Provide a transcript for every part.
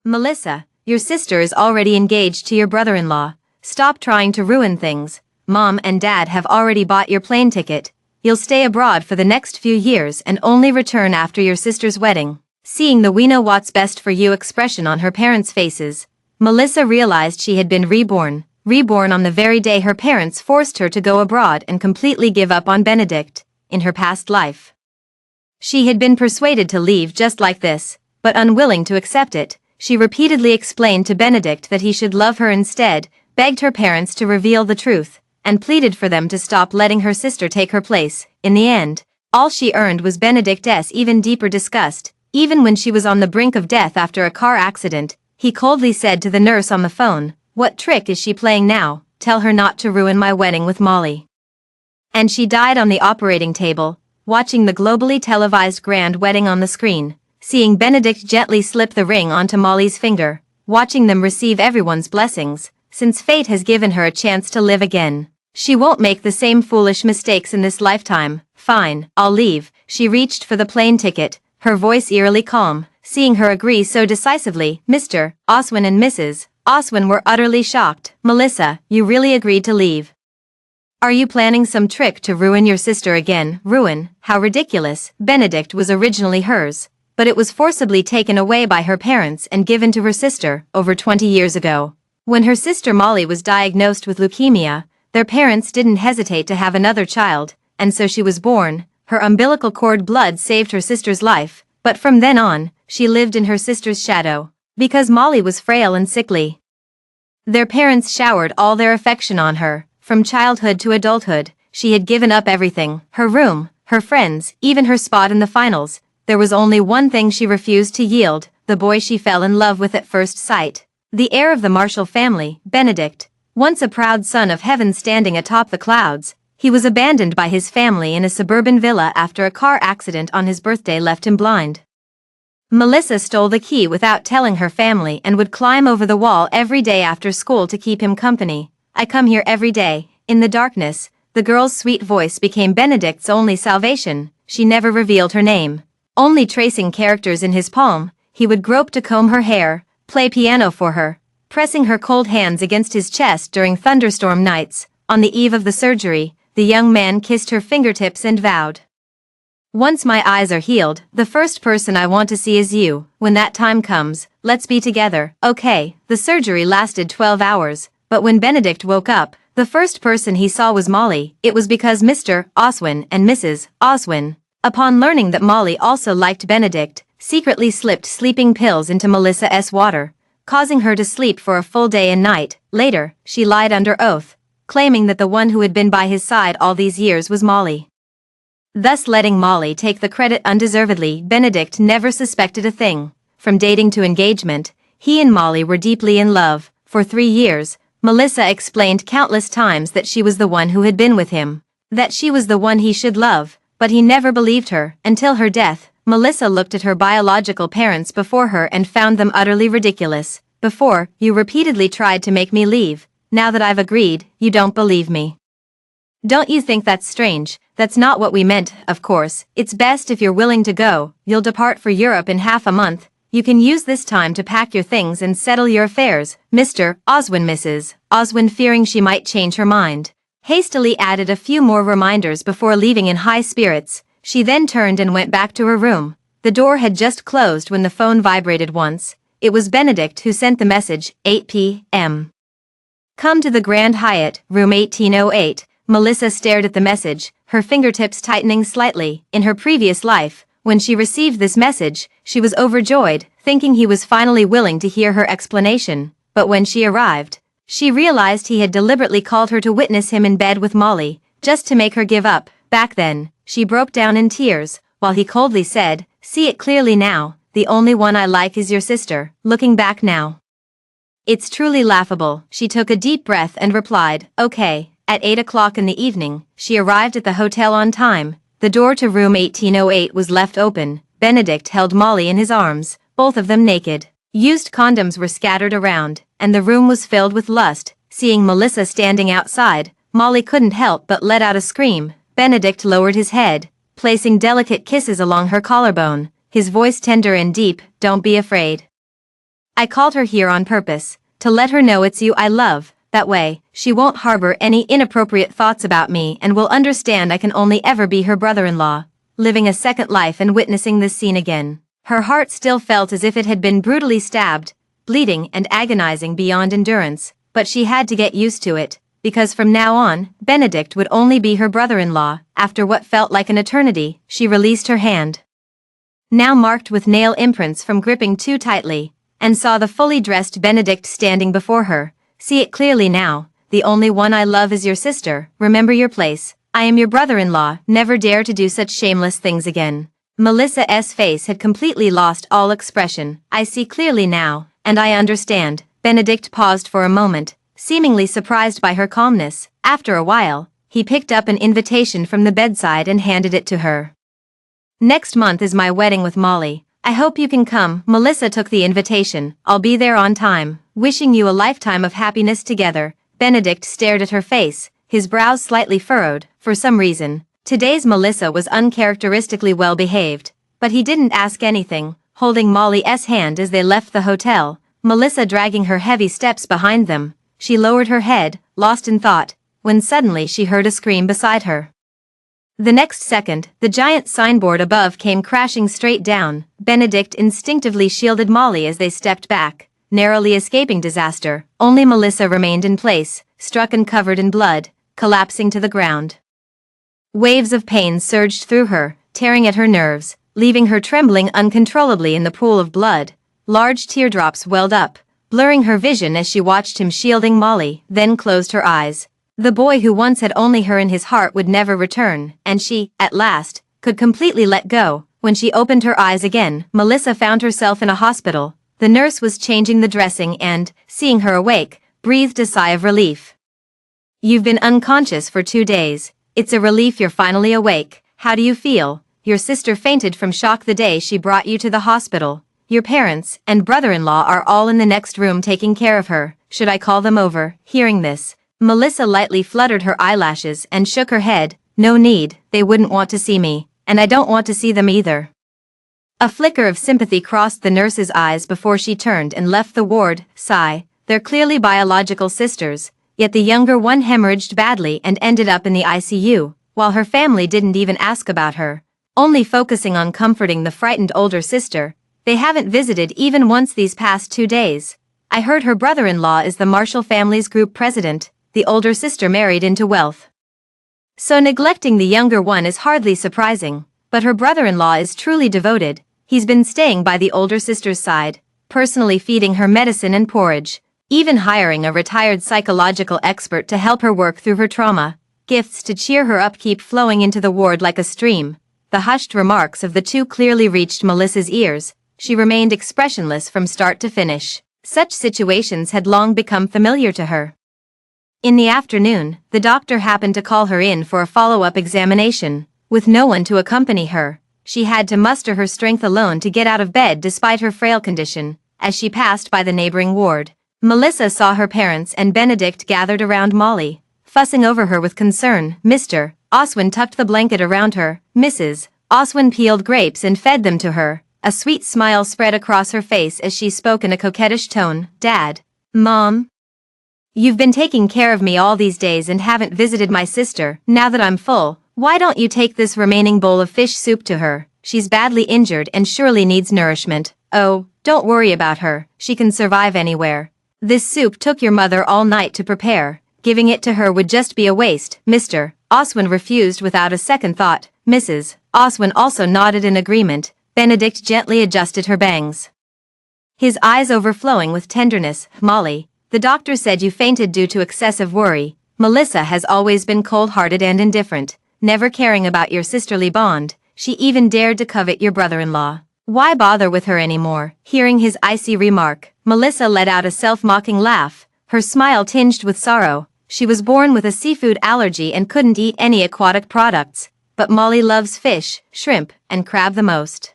Melissa, your sister is already engaged to your brother-in-law. Stop trying to ruin things. Mom and Dad have already bought your plane ticket. You'll stay abroad for the next few years and only return after your sister's wedding. Seeing the "we know what's best for you" expression on her parents' faces, Melissa realized she had been reborn on the very day her parents forced her to go abroad and completely give up on Benedict. In her past life, she had been persuaded to leave just like this, but unwilling to accept it, she repeatedly explained to Benedict that he should love her instead, begged her parents to reveal the truth, and pleaded for them to stop letting her sister take her place. In the end, all she earned was Benedict's even deeper disgust. Even when she was on the brink of death after a car accident, he coldly said to the nurse on the phone, "What trick is she playing now? Tell her not to ruin my wedding with Molly." And she died on the operating table, watching the globally televised grand wedding on the screen, seeing Benedict gently slip the ring onto Molly's finger, watching them receive everyone's blessings. Since fate has given her a chance to live again, she won't make the same foolish mistakes in this lifetime. "Fine, I'll leave." She reached for the plane ticket, her voice eerily calm. Seeing her agree so decisively, Mr. Oswin and Mrs. Oswin were utterly shocked. "Melissa, you really agreed to leave? Are you planning some trick to ruin your sister again?" Ruin? How ridiculous. Benedict was originally hers, but it was forcibly taken away by her parents and given to her sister over 20 years ago. When her sister Molly was diagnosed with leukemia, their parents didn't hesitate to have another child, and so she was born. Her umbilical cord blood saved her sister's life, but from then on, she lived in her sister's shadow. Because Molly was frail and sickly, their parents showered all their affection on her. From childhood to adulthood, she had given up everything: her room, her friends, even her spot in the finals. There was only one thing she refused to yield: the boy she fell in love with at first sight. The heir of the Marshall family, Benedict. Once a proud son of heaven standing atop the clouds, he was abandoned by his family in a suburban villa after a car accident on his birthday left him blind. Melissa stole the key without telling her family and would climb over the wall every day after school to keep him company. "I come here every day." In the darkness, the girl's sweet voice became Benedict's only salvation. She never revealed her name. Only tracing characters in his palm, he would grope to comb her hair, play piano for her, pressing her cold hands against his chest during thunderstorm nights. On the eve of the surgery, the young man kissed her fingertips and vowed, "Once my eyes are healed, the first person I want to see is you. When that time comes, let's be together." Okay, the surgery lasted 12 hours, but when Benedict woke up, the first person he saw was Molly. It was because Mr. Oswin and Mrs. Oswin, upon learning that Molly also liked Benedict, secretly slipped sleeping pills into Melissa's water, causing her to sleep for a full day and night. Later, she lied under oath, claiming that the one who had been by his side all these years was Molly, thus letting Molly take the credit undeservedly. Benedict never suspected a thing. From dating to engagement, he and Molly were deeply in love. For 3 years, Melissa explained countless times that she was the one who had been with him, that she was the one he should love, but he never believed her. Until her death, Melissa looked at her biological parents before her and found them utterly ridiculous. "Before, you repeatedly tried to make me leave. Now that I've agreed, you don't believe me. Don't you think that's strange? That's not what we meant, of course. It's best if you're willing to go. You'll depart for Europe in half a month. You can use this time to pack your things and settle your affairs." Mr. Oswin. Mrs. Oswin, fearing she might change her mind, hastily added a few more reminders before leaving in high spirits. She then turned and went back to her room. The door had just closed when the phone vibrated once. It was Benedict who sent the message. 8 p.m. "Come to the Grand Hyatt, room 1808. Melissa stared at the message, her fingertips tightening slightly. In her previous life, when she received this message, she was overjoyed, thinking he was finally willing to hear her explanation. But when she arrived, she realized he had deliberately called her to witness him in bed with Molly, just to make her give up. Back then, she broke down in tears, while he coldly said, "See it clearly now, the only one I like is your sister." Looking back now, it's truly laughable. She took a deep breath and replied, "Okay." At 8 o'clock in the evening, she arrived at the hotel on time. The door to room 1808 was left open. Benedict held Molly in his arms, both of them naked. Used condoms were scattered around, and the room was filled with lust. Seeing Melissa standing outside, Molly couldn't help but let out a scream. Benedict lowered his head, placing delicate kisses along her collarbone, his voice tender and deep. "Don't be afraid. I called her here on purpose, to let her know it's you I love. That way, she won't harbor any inappropriate thoughts about me and will understand I can only ever be her brother-in-law, living a second life and witnessing this scene again. Her heart still felt as if it had been brutally stabbed, bleeding and agonizing beyond endurance, but she had to get used to it, because from now on, Benedict would only be her brother-in-law. After what felt like an eternity, she released her hand, now marked with nail imprints from gripping too tightly, and saw the fully dressed Benedict standing before her. See it clearly now, the only one I love is your sister, remember your place, I am your brother-in-law, never dare to do such shameless things again. Melissa's face had completely lost all expression. I see clearly now, and I understand. Benedict paused for a moment, seemingly surprised by her calmness. After a while, he picked up an invitation from the bedside and handed it to her. Next month is my wedding with Molly. I hope you can come. Melissa took the invitation. I'll be there on time. Wishing you a lifetime of happiness together. Benedict stared at her face, his brows slightly furrowed, for some reason. Today's Melissa was uncharacteristically well behaved, but he didn't ask anything, holding Molly's hand as they left the hotel, Melissa dragging her heavy steps behind them. She lowered her head, lost in thought, when suddenly she heard a scream beside her. The next second, the giant signboard above came crashing straight down. Benedict instinctively shielded Molly as they stepped back, narrowly escaping disaster. Only Melissa remained in place, struck and covered in blood, collapsing to the ground. Waves of pain surged through her, tearing at her nerves, leaving her trembling uncontrollably in the pool of blood. Large teardrops welled up, blurring her vision as she watched him shielding Molly, then closed her eyes. The boy who once had only her in his heart would never return, and she, at last, could completely let go. When she opened her eyes again, Melissa found herself in a hospital. The nurse was changing the dressing and, seeing her awake, breathed a sigh of relief. You've been unconscious for 2 days. It's a relief you're finally awake. How do you feel? Your sister fainted from shock the day she brought you to the hospital. Your parents and brother-in-law are all in the next room taking care of her. Should I call them over? Hearing this, Melissa lightly fluttered her eyelashes and shook her head. No need, they wouldn't want to see me, and I don't want to see them either. A flicker of sympathy crossed the nurse's eyes before she turned and left the ward. Sigh, they're clearly biological sisters, yet the younger one hemorrhaged badly and ended up in the ICU, while her family didn't even ask about her, only focusing on comforting the frightened older sister. They haven't visited even once these past 2 days. I heard her brother-in-law is the Marshall family's group president. The older sister married into wealth, so neglecting the younger one is hardly surprising, but her brother-in-law is truly devoted. He's been staying by the older sister's side, personally feeding her medicine and porridge, even hiring a retired psychological expert to help her work through her trauma. Gifts to cheer her up keep flowing into the ward like a stream. The hushed remarks of the two clearly reached Melissa's ears. She remained expressionless from start to finish. Such situations had long become familiar to her. In the afternoon, the doctor happened to call her in for a follow-up examination. With no one to accompany her, she had to muster her strength alone to get out of bed despite her frail condition. As she passed by the neighboring ward, Melissa saw her parents and Benedict gathered around Molly, fussing over her with concern. Mr. Oswin tucked the blanket around her. Mrs. Oswin peeled grapes and fed them to her. A sweet smile spread across her face as she spoke in a coquettish tone. Dad. Mom. You've been taking care of me all these days and haven't visited my sister. Now that I'm full, why don't you take this remaining bowl of fish soup to her? She's badly injured and surely needs nourishment. Oh, don't worry about her. She can survive anywhere. This soup took your mother all night to prepare. Giving it to her would just be a waste. Mr. Oswin refused without a second thought. Mrs. Oswin also nodded in agreement. Benedict gently adjusted her bangs, his eyes overflowing with tenderness. Molly, the doctor said you fainted due to excessive worry. Melissa has always been cold-hearted and indifferent, never caring about your sisterly bond. She even dared to covet your brother-in-law. Why bother with her anymore? Hearing his icy remark, Melissa let out a self-mocking laugh, her smile tinged with sorrow. She was born with a seafood allergy and couldn't eat any aquatic products, but Molly loves fish, shrimp, and crab the most.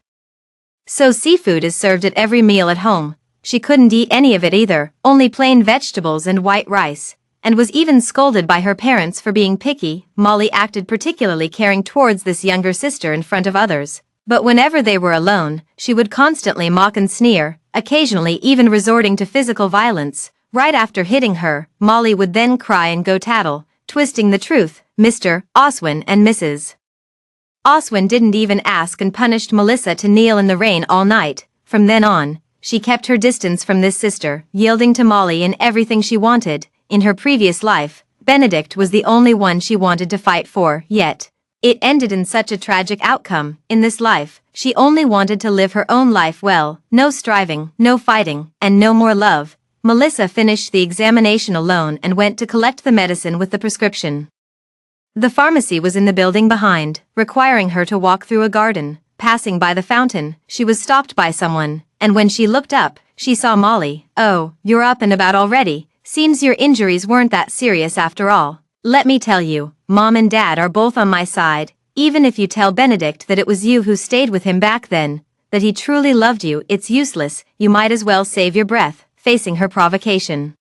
So seafood is served at every meal at home. She couldn't eat any of it either, only plain vegetables and white rice, and was even scolded by her parents for being picky. Molly acted particularly caring towards this younger sister in front of others, but whenever they were alone, she would constantly mock and sneer. occasionally even resorting to physical violence. Right after hitting her, Molly would then cry and go tattle, twisting the truth. Mr. Oswin and Mrs. Oswin didn't even ask and punished Melissa to kneel in the rain all night. From then on, she kept her distance from this sister, yielding to Molly in everything she wanted. In her previous life, Benedict was the only one she wanted to fight for, yet it ended in such a tragic outcome. In this life, she only wanted to live her own life well, no striving, no fighting, and no more love. Melissa finished the examination alone and went to collect the medicine with the prescription. The pharmacy was in the building behind, requiring her to walk through a garden. Passing by the fountain, she was stopped by someone, and when she looked up, she saw Molly. "Oh, you're up and about already. Seems your injuries weren't that serious after all. Let me tell you, Mom and Dad are both on my side. Even if you tell Benedict that it was you who stayed with him back then, that he truly loved you, it's useless. You might as well save your breath." Facing her provocation,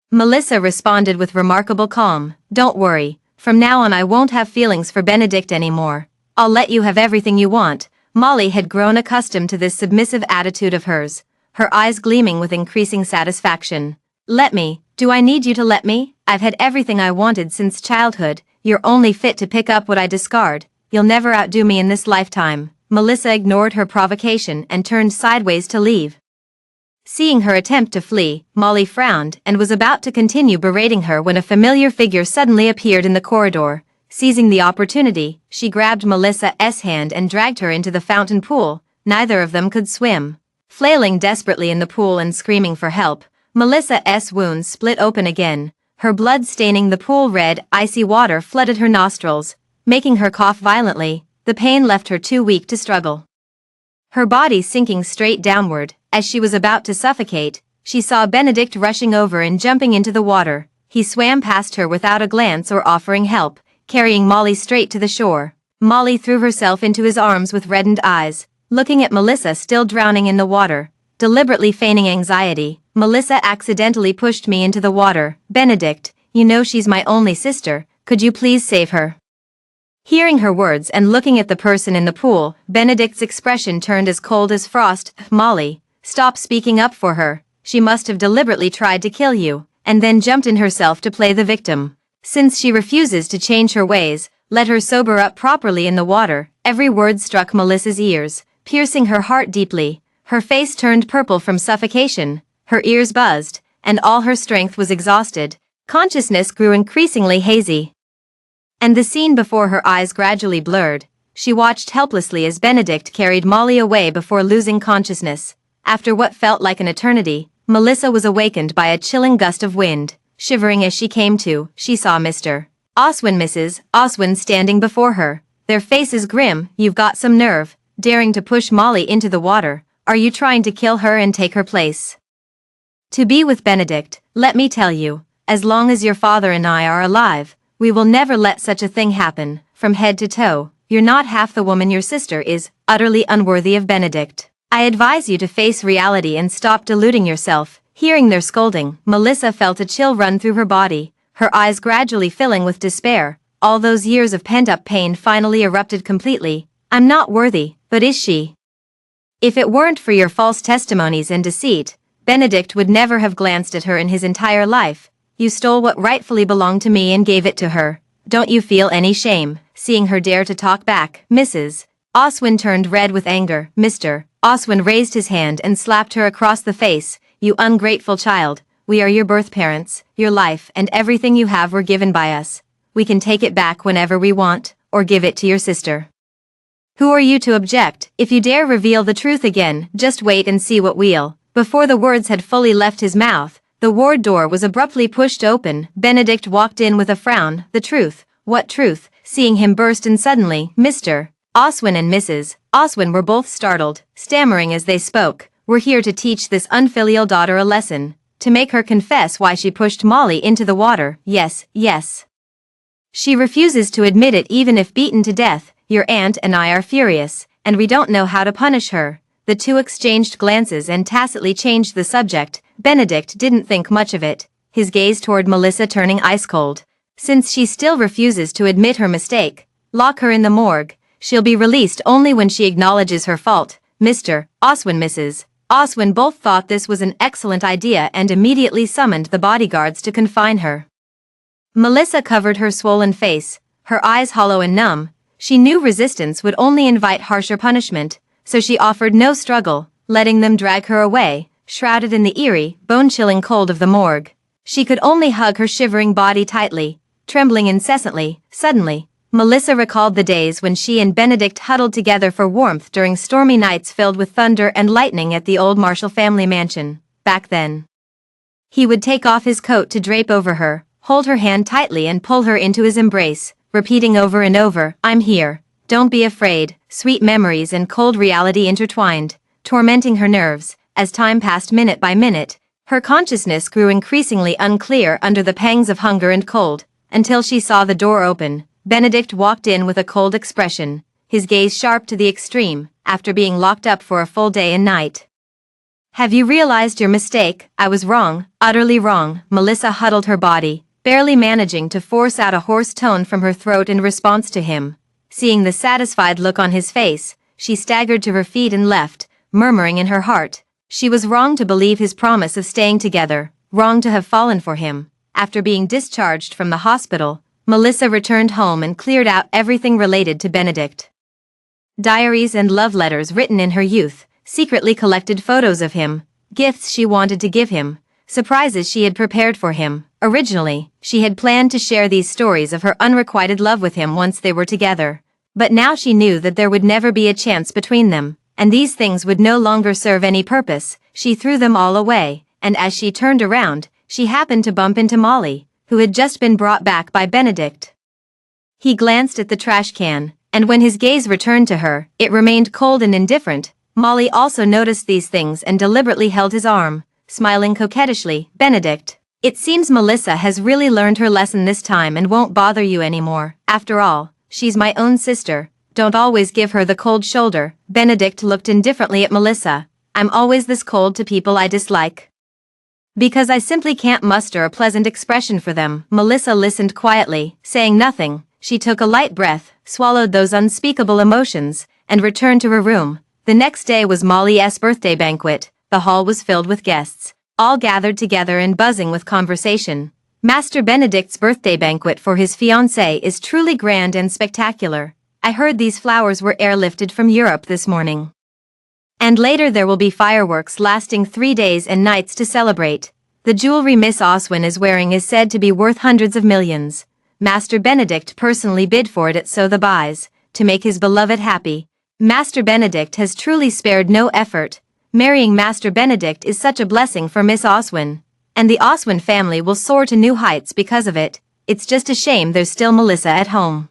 Melissa responded with remarkable calm. "Don't worry. From now on I won't have feelings for Benedict anymore. I'll let you have everything you want." Molly had grown accustomed to this submissive attitude of hers, her eyes gleaming with increasing satisfaction. "Let me? Do I need you to let me? I've had everything I wanted since childhood. You're only fit to pick up what I discard. You'll never outdo me in this lifetime." Melissa ignored her provocation and turned sideways to leave. Seeing her attempt to flee, Molly frowned and was about to continue berating her when a familiar figure suddenly appeared in the corridor. Seizing the opportunity, she grabbed Melissa's hand and dragged her into the fountain pool. Neither of them could swim. Flailing desperately in the pool and screaming for help, Melissa's wounds split open again, her blood staining the pool red. Icy water flooded her nostrils, making her cough violently. The pain left her too weak to struggle. Her body sinking straight downward. As she was about to suffocate, she saw Benedict rushing over and jumping into the water. He swam past her without a glance or offering help, carrying Molly straight to the shore. Molly threw herself into his arms with reddened eyes, looking at Melissa still drowning in the water. Deliberately feigning anxiety, Melissa accidentally pushed me into the water. "Benedict, you know she's my only sister. Could you please save her?" Hearing her words and looking at the person in the pool, Benedict's expression turned as cold as frost. "Molly, stop speaking up for her. She must have deliberately tried to kill you, and then jumped in herself to play the victim. Since she refuses to change her ways, let her sober up properly in the water." Every word struck Melissa's ears, piercing her heart deeply. Her face turned purple from suffocation, her ears buzzed, and all her strength was exhausted. Consciousness grew increasingly hazy, and the scene before her eyes gradually blurred. She watched helplessly as Benedict carried Molly away before losing consciousness. After what felt like an eternity, Melissa was awakened by a chilling gust of wind. Shivering as she came to, she saw Mr. Oswin, Mrs. Oswin standing before her, their faces grim. "You've got some nerve, daring to push Molly into the water. Are you trying to kill her and take her place to be with Benedict? Let me tell you, as long as your father and I are alive, we will never let such a thing happen." From head to toe, "You're not half the woman your sister is, utterly unworthy of Benedict. I advise you to face reality and stop deluding yourself." Hearing their scolding, Melissa felt a chill run through her body, her eyes gradually filling with despair. All those years of pent-up pain finally erupted completely. "I'm not worthy, but is she? If it weren't for your false testimonies and deceit, Benedict would never have glanced at her in his entire life. You stole what rightfully belonged to me and gave it to her. Don't you feel any shame?" Seeing her dare to talk back, Mrs. Oswin turned red with anger. Mr. Oswin raised his hand and slapped her across the face. "You ungrateful child, we are your birth parents. Your life and everything you have were given by us. We can take it back whenever we want, or give it to your sister. Who are you to object? If you dare reveal the truth again, just wait and see what we'll." Before the words had fully left his mouth, the ward door was abruptly pushed open. Benedict walked in with a frown. "The truth? What truth?" Seeing him burst in suddenly, Mr. Oswin and Mrs. Oswin were both startled, stammering as they spoke. "We're here to teach this unfilial daughter a lesson, to make her confess why she pushed Molly into the water. Yes, yes. She refuses to admit it even if beaten to death. Your aunt and I are furious, and we don't know how to punish her." The two exchanged glances and tacitly changed the subject. Benedict didn't think much of it, his gaze toward Melissa turning ice-cold. "Since she still refuses to admit her mistake, lock her in the morgue. She'll be released only when she acknowledges her fault." Mr. Oswin, Mrs. Oswin both thought this was an excellent idea and immediately summoned the bodyguards to confine her. Melissa covered her swollen face, her eyes hollow and numb. She knew resistance would only invite harsher punishment, so she offered no struggle, letting them drag her away, shrouded in the eerie, bone-chilling cold of the morgue. She could only hug her shivering body tightly, trembling incessantly. Suddenly, Melissa recalled the days when she and Benedict huddled together for warmth during stormy nights filled with thunder and lightning at the old Marshall family mansion. Back then, he would take off his coat to drape over her, hold her hand tightly and pull her into his embrace, repeating over and over, "I'm here, don't be afraid." Sweet memories and cold reality intertwined, tormenting her nerves. As time passed minute by minute, her consciousness grew increasingly unclear under the pangs of hunger and cold, until she saw the door open. Benedict walked in with a cold expression, his gaze sharp to the extreme, after being locked up for a full day and night. "Have you realized your mistake?" "I was wrong, utterly wrong." Melissa huddled her body, barely managing to force out a hoarse tone from her throat in response to him. Seeing the satisfied look on his face, she staggered to her feet and left, murmuring in her heart, she was wrong to believe his promise of staying together, wrong to have fallen for him. After being discharged from the hospital, Melissa returned home and cleared out everything related to Benedict. Diaries and love letters written in her youth, secretly collected photos of him, gifts she wanted to give him, surprises she had prepared for him. Originally, she had planned to share these stories of her unrequited love with him once they were together. But now she knew that there would never be a chance between them, and these things would no longer serve any purpose. She threw them all away, and as she turned around, she happened to bump into Molly, who had just been brought back by Benedict. He glanced at the trash can, and when his gaze returned to her, it remained cold and indifferent. Molly also noticed these things and deliberately held his arm, smiling coquettishly. "Benedict, it seems Melissa has really learned her lesson this time and won't bother you anymore. After all, she's my own sister. Don't always give her the cold shoulder." Benedict looked indifferently at Melissa. "I'm always this cold to people I dislike, because I simply can't muster a pleasant expression for them." Melissa listened quietly, saying nothing. She took a light breath, swallowed those unspeakable emotions, and returned to her room. The next day was Molly's birthday banquet. The hall was filled with guests, all gathered together and buzzing with conversation. Master Benedict's birthday banquet for his fiancée is truly grand and spectacular. I heard these flowers were airlifted from Europe this morning. And later there will be fireworks lasting 3 days and nights to celebrate. The jewelry Miss Oswin is wearing is said to be worth hundreds of millions. Master Benedict personally bid for it at Sotheby's, to make his beloved happy. Master Benedict has truly spared no effort. Marrying Master Benedict is such a blessing for Miss Oswin, and the Oswin family will soar to new heights because of it. It's just a shame there's still Melissa at home,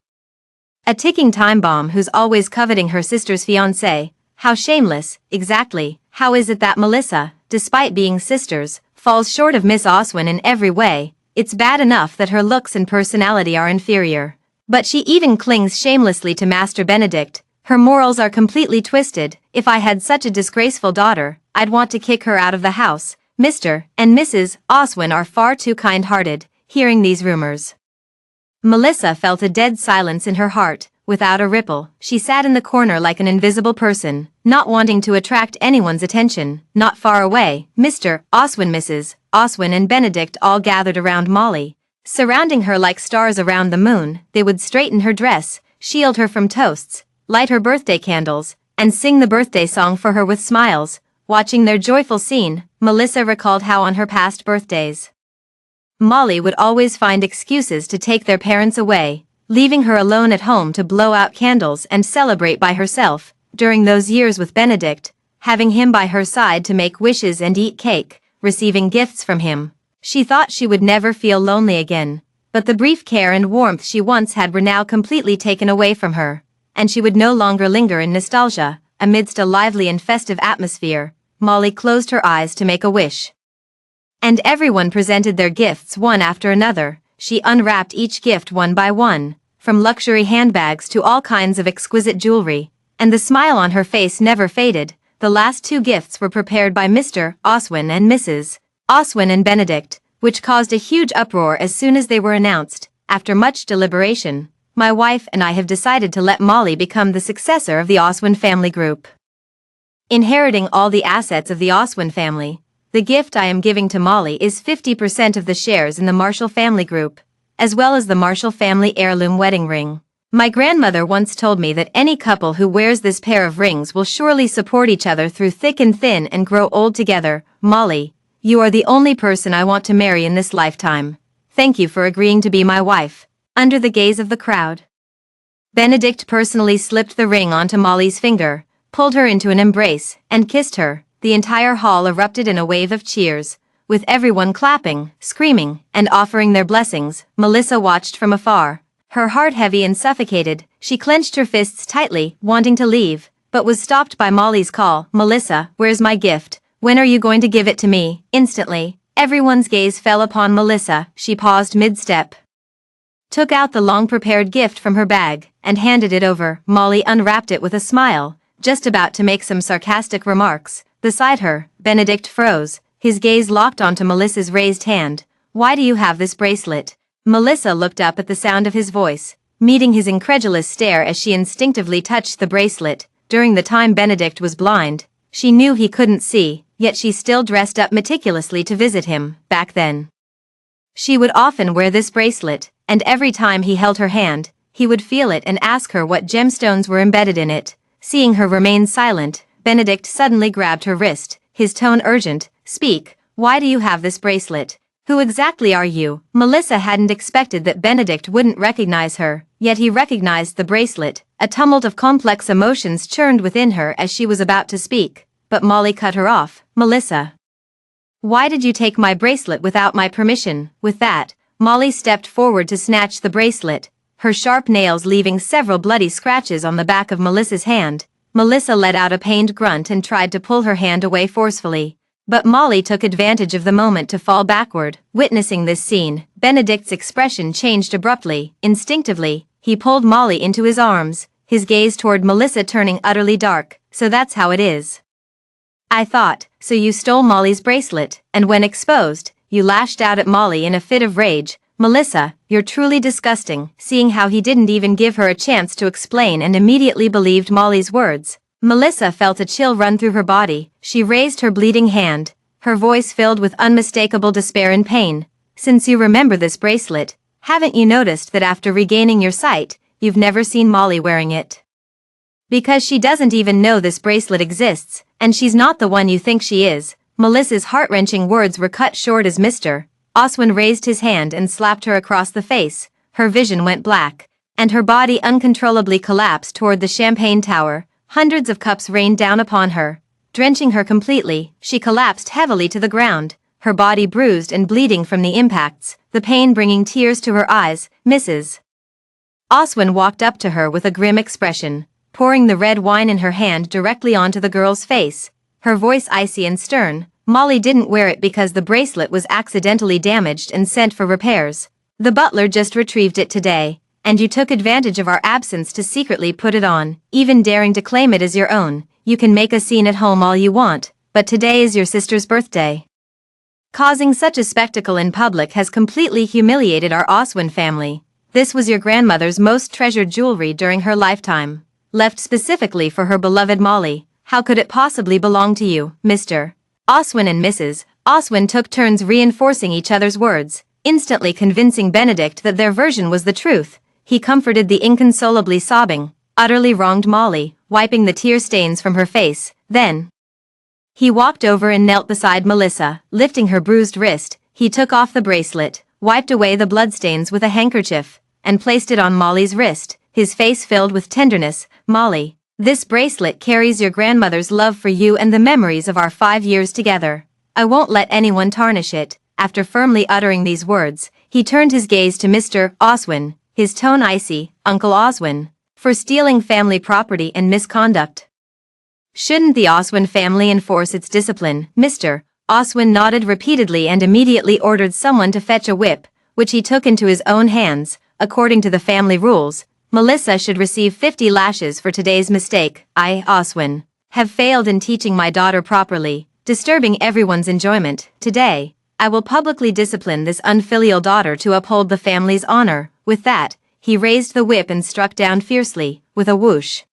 a ticking time bomb who's always coveting her sister's fiancé. How shameless, exactly. How is it that Melissa, despite being sisters, falls short of Miss Oswin in every way? It's bad enough that her looks and personality are inferior, but she even clings shamelessly to Master Benedict. Her morals are completely twisted. If I had such a disgraceful daughter, I'd want to kick her out of the house. Mr. and Mrs. Oswin are far too kind-hearted. Hearing these rumors, Melissa felt a dead silence in her heart. Without a ripple, she sat in the corner like an invisible person, not wanting to attract anyone's attention. Not far away, Mr. Oswin, Mrs. Oswin and Benedict all gathered around Molly, surrounding her like stars around the moon. They would straighten her dress, shield her from toasts, light her birthday candles, and sing the birthday song for her with smiles. Watching their joyful scene, Melissa recalled how on her past birthdays, Molly would always find excuses to take their parents away, leaving her alone at home to blow out candles and celebrate by herself. During those years with Benedict, having him by her side to make wishes and eat cake, receiving gifts from him, she thought she would never feel lonely again. But the brief care and warmth she once had were now completely taken away from her, and she would no longer linger in nostalgia. Amidst a lively and festive atmosphere, Molly closed her eyes to make a wish, and everyone presented their gifts one after another. She unwrapped each gift one by one, from luxury handbags to all kinds of exquisite jewelry, and the smile on her face never faded. The last 2 gifts were prepared by Mr. Oswin and Mrs. Oswin and Benedict, which caused a huge uproar as soon as they were announced. After much deliberation, my wife and I have decided to let Molly become the successor of the Oswin family group. inheriting all the assets of the Oswin family. The gift I am giving to Molly is 50% of the shares in the Marshall family group, as well as the Marshall family heirloom wedding ring. My grandmother once told me that any couple who wears this pair of rings will surely support each other through thick and thin and grow old together. Molly, you are the only person I want to marry in this lifetime. Thank you for agreeing to be my wife. Under the gaze of the crowd, Benedict personally slipped the ring onto Molly's finger, pulled her into an embrace, and kissed her. The entire hall erupted in a wave of cheers, with everyone clapping, screaming, and offering their blessings. Melissa watched from afar, her heart heavy and suffocated. She clenched her fists tightly, wanting to leave, but was stopped by Molly's call. Melissa, where's my gift? When are you going to give it to me? Instantly, everyone's gaze fell upon Melissa. She paused mid-step, took out the long-prepared gift from her bag, and handed it over. Molly unwrapped it with a smile, just about to make some sarcastic remarks. Beside her, Benedict froze, his gaze locked onto Melissa's raised hand. Why do you have this bracelet? Melissa looked up at the sound of his voice, meeting his incredulous stare as she instinctively touched the bracelet. During the time Benedict was blind, she knew he couldn't see, yet she still dressed up meticulously to visit him. Back then, she would often wear this bracelet, and every time he held her hand, he would feel it and ask her what gemstones were embedded in it. Seeing her remain silent, Benedict suddenly grabbed her wrist, his tone urgent. Speak, why do you have this bracelet? Who exactly are you? Melissa hadn't expected that Benedict wouldn't recognize her, yet he recognized the bracelet. A tumult of complex emotions churned within her as she was about to speak, but Molly cut her off. Melissa, why did you take my bracelet without my permission? With that, Molly stepped forward to snatch the bracelet, her sharp nails leaving several bloody scratches on the back of Melissa's hand. Melissa let out a pained grunt and tried to pull her hand away forcefully, but Molly took advantage of the moment to fall backward. Witnessing this scene, Benedict's expression changed abruptly. Instinctively, he pulled Molly into his arms, his gaze toward Melissa turning utterly dark. So that's how it is, I thought. So you stole Molly's bracelet, and when exposed, you lashed out at Molly in a fit of rage. Melissa, you're truly disgusting. Seeing how he didn't even give her a chance to explain and immediately believed Molly's words, Melissa felt a chill run through her body. She raised her bleeding hand, her voice filled with unmistakable despair and pain. Since you remember this bracelet, haven't you noticed that after regaining your sight, you've never seen Molly wearing it? Because she doesn't even know this bracelet exists, and she's not the one you think she is. Melissa's heart-wrenching words were cut short as Mr. Oswin raised his hand and slapped her across the face. Her vision went black, and her body uncontrollably collapsed toward the champagne tower. Hundreds of cups rained down upon her, drenching her completely. She collapsed heavily to the ground, her body bruised and bleeding from the impacts, the pain bringing tears to her eyes. Mrs. Oswin walked up to her with a grim expression, pouring the red wine in her hand directly onto the girl's face, her voice icy and stern. Molly didn't wear it because the bracelet was accidentally damaged and sent for repairs. The butler just retrieved it today, and you took advantage of our absence to secretly put it on, even daring to claim it as your own. You can make a scene at home all you want, but today is your sister's birthday. Causing such a spectacle in public has completely humiliated our Oswin family. This was your grandmother's most treasured jewelry during her lifetime, left specifically for her beloved Molly. How could it possibly belong to you? Mr. Oswin and Mrs. Oswin took turns reinforcing each other's words, instantly convincing Benedict that their version was the truth. He comforted the inconsolably sobbing, utterly wronged Molly, wiping the tear stains from her face. Then he walked over and knelt beside Melissa. Lifting her bruised wrist, he took off the bracelet, wiped away the bloodstains with a handkerchief, and placed it on Molly's wrist, his face filled with tenderness. Molly, this bracelet carries your grandmother's love for you and the memories of our 5 years together. I won't let anyone tarnish it. After firmly uttering these words, he turned his gaze to Mr. Oswin, his tone icy. Uncle Oswin, for stealing family property and misconduct. Shouldn't the Oswin family enforce its discipline? Mr. Oswin nodded repeatedly and immediately ordered someone to fetch a whip, which he took into his own hands. According to the family rules, Melissa should receive 50 lashes for today's mistake. I, Oswin, have failed in teaching my daughter properly, disturbing everyone's enjoyment. Today, I will publicly discipline this unfilial daughter to uphold the family's honor. With that, he raised the whip and struck down fiercely. With a whoosh,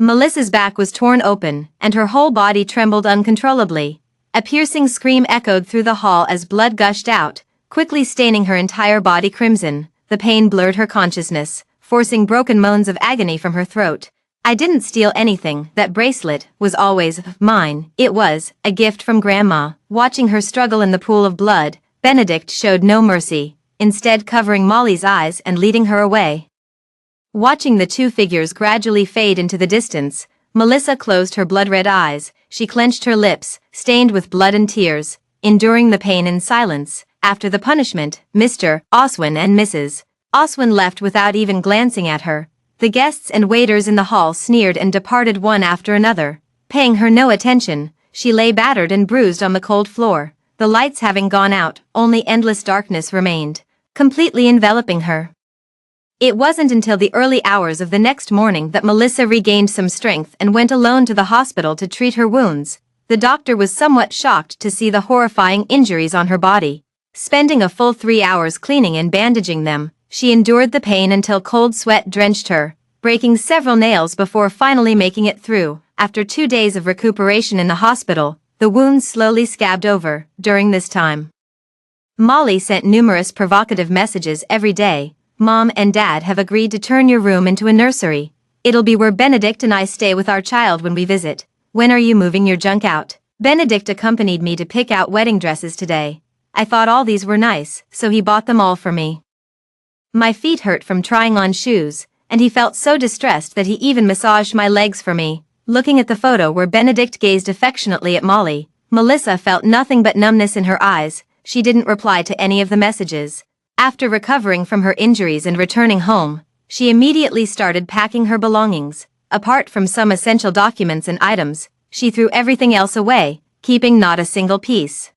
Melissa's back was torn open, and her whole body trembled uncontrollably. A piercing scream echoed through the hall as blood gushed out, quickly staining her entire body crimson. The pain blurred her consciousness, forcing broken moans of agony from her throat. I didn't steal anything. That bracelet was always mine. It was a gift from Grandma. Watching her struggle in the pool of blood, Benedict showed no mercy, instead covering Molly's eyes and leading her away. Watching the two figures gradually fade into the distance, Melissa closed her blood-red eyes. She clenched her lips, stained with blood and tears, enduring the pain in silence. After the punishment, Mr. Oswin and Mrs. Oswin left without even glancing at her. The guests and waiters in the hall sneered and departed one after another. Paying her no attention, she lay battered and bruised on the cold floor. The lights having gone out, only endless darkness remained, completely enveloping her. It wasn't until the early hours of the next morning that Melissa regained some strength and went alone to the hospital to treat her wounds. The doctor was somewhat shocked to see the horrifying injuries on her body. Spending a full 3 hours cleaning and bandaging them, she endured the pain until cold sweat drenched her, breaking several nails before finally making it through. After 2 days of recuperation in the hospital, the wounds slowly scabbed over. During this time, Molly sent numerous provocative messages every day. Mom and Dad have agreed to turn your room into a nursery. It'll be where Benedict and I stay with our child when we visit. When are you moving your junk out? Benedict accompanied me to pick out wedding dresses today. I thought all these were nice, so he bought them all for me. My feet hurt from trying on shoes, and he felt so distressed that he even massaged my legs for me. Looking at the photo where Benedict gazed affectionately at Molly, Melissa felt nothing but numbness in her eyes. She didn't reply to any of the messages. After recovering from her injuries and returning home, she immediately started packing her belongings. Apart from some essential documents and items, she threw everything else away, keeping not a single piece.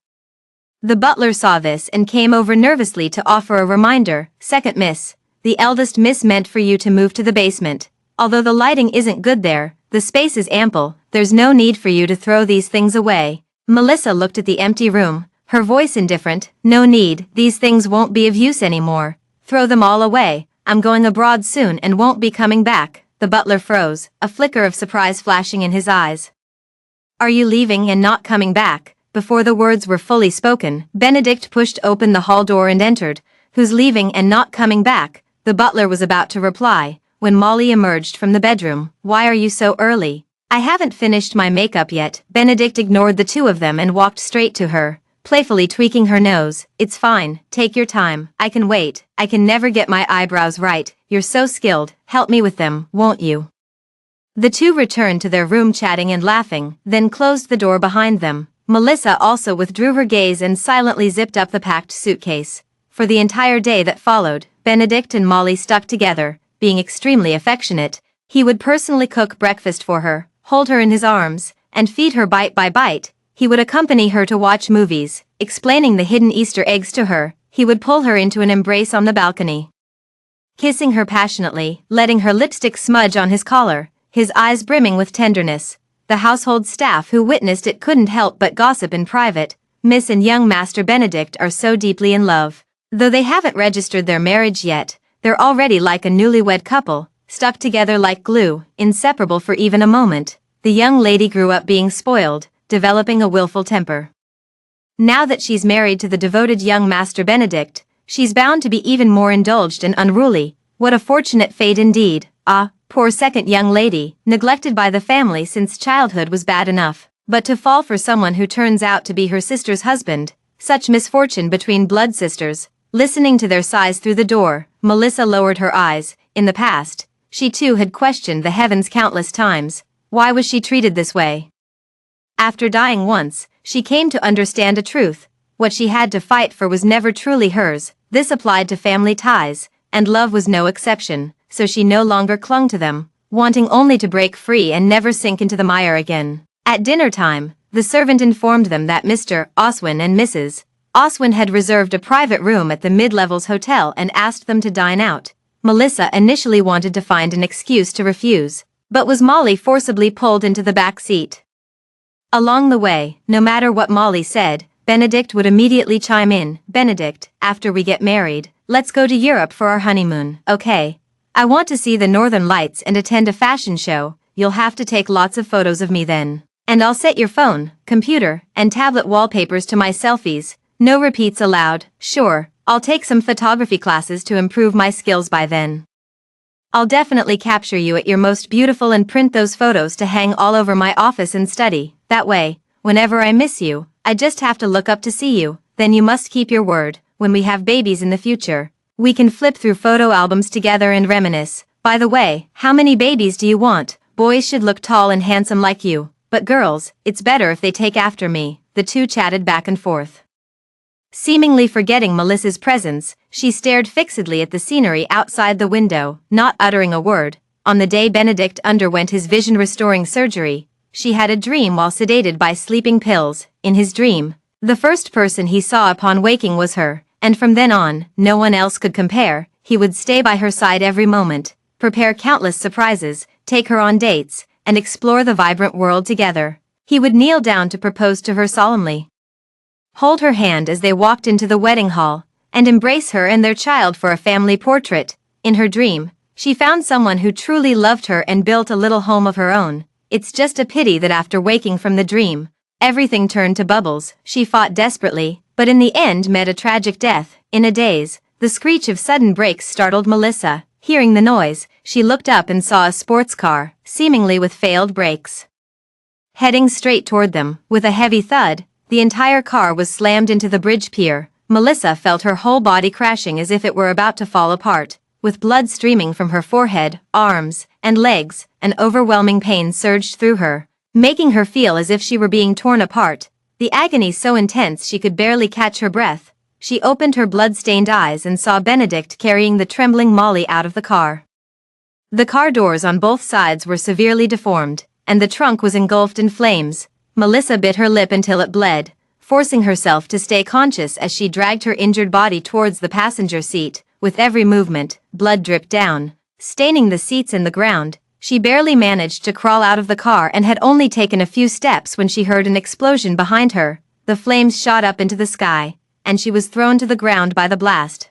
The butler saw this and came over nervously to offer a reminder. Second miss, the eldest miss meant for you to move to the basement. Although the lighting isn't good there, the space is ample. There's no need for you to throw these things away. Melissa looked at the empty room, her voice indifferent. No need, these things won't be of use anymore. Throw them all away. I'm going abroad soon and won't be coming back. The butler froze, a flicker of surprise flashing in his eyes. Are you leaving and not coming back? Before the words were fully spoken, Benedict pushed open the hall door and entered. Who's leaving and not coming back? The butler was about to reply, when Molly emerged from the bedroom. Why are you so early? I haven't finished my makeup yet. Benedict ignored the two of them and walked straight to her, playfully tweaking her nose. It's fine, take your time. I can wait. I can never get my eyebrows right. You're so skilled. Help me with them, won't you? The two returned to their room chatting and laughing, then closed the door behind them. Melissa also withdrew her gaze and silently zipped up the packed suitcase. For the entire day that followed, Benedict and Molly stuck together, being extremely affectionate. He would personally cook breakfast for her, hold her in his arms, and feed her bite by bite. He would accompany her to watch movies, explaining the hidden Easter eggs to her. He would pull her into an embrace on the balcony, kissing her passionately, letting her lipstick smudge on his collar, his eyes brimming with tenderness. The household staff who witnessed it couldn't help but gossip in private. Miss and young Master Benedict are so deeply in love. Though they haven't registered their marriage yet, they're already like a newlywed couple, stuck together like glue, inseparable for even a moment. The young lady grew up being spoiled, developing a willful temper. Now that she's married to the devoted young Master Benedict, she's bound to be even more indulged and unruly. What a fortunate fate indeed. Ah, poor second young lady, neglected by the family since childhood was bad enough. But to fall for someone who turns out to be her sister's husband, such misfortune between blood sisters. Listening to their sighs through the door, Melissa lowered her eyes. In the past, she too had questioned the heavens countless times. Why was she treated this way? After dying once, she came to understand a truth. What she had to fight for was never truly hers. This applied to family ties, and love was no exception, so she no longer clung to them, wanting only to break free and never sink into the mire again. At dinner time, the servant informed them that Mr. Oswin and Mrs. Oswin had reserved a private room at the mid-levels hotel and asked them to dine out. Melissa initially wanted to find an excuse to refuse, but was Molly forcibly pulled into the back seat. Along the way, no matter what Molly said, Benedict would immediately chime in. Benedict, after we get married, let's go to Europe for our honeymoon, okay? I want to see the northern lights and attend a fashion show. you'll have to take lots of photos of me then. And I'll set your phone, computer, and tablet wallpapers to my selfies. No repeats allowed. Sure, I'll take some photography classes to improve my skills by then. I'll definitely capture you at your most beautiful and print those photos to hang all over my office and study. That way, whenever I miss you, I just have to look up to see you. Then you must keep your word. When we have babies in the future, we can flip through photo albums together and reminisce. By the way, how many babies do you want? Boys should look tall and handsome like you, but girls, it's better if they take after me. The two chatted back and forth. Seemingly forgetting Melissa's presence, she stared fixedly at the scenery outside the window, not uttering a word. On the day Benedict underwent his vision-restoring surgery, she had a dream while sedated by sleeping pills. In his dream, the first person he saw upon waking was her, and from then on, no one else could compare. He would stay by her side every moment, prepare countless surprises, take her on dates, and explore the vibrant world together. He would kneel down to propose to her solemnly, hold her hand as they walked into the wedding hall, and embrace her and their child for a family portrait. In her dream, she found someone who truly loved her and built a little home of her own. It's just a pity that after waking from the dream, everything turned to bubbles. She fought desperately, but in the end met a tragic death. In a daze, the screech of sudden brakes startled Melissa. Hearing the noise, she looked up and saw a sports car, seemingly with failed brakes, heading straight toward them. With a heavy thud, the entire car was slammed into the bridge pier. Melissa felt her whole body crashing as if it were about to fall apart. With blood streaming from her forehead, arms, and legs, an overwhelming pain surged through her, making her feel as if she were being torn apart. The agony so intense she could barely catch her breath. She opened her blood-stained eyes and saw Benedict carrying the trembling Molly out of the car. The car doors on both sides were severely deformed, and the trunk was engulfed in flames. Melissa bit her lip until it bled, forcing herself to stay conscious as she dragged her injured body towards the passenger seat. With every movement, blood dripped down, staining the seats and the ground. She barely managed to crawl out of the car and had only taken a few steps when she heard an explosion behind her. The flames shot up into the sky, and she was thrown to the ground by the blast.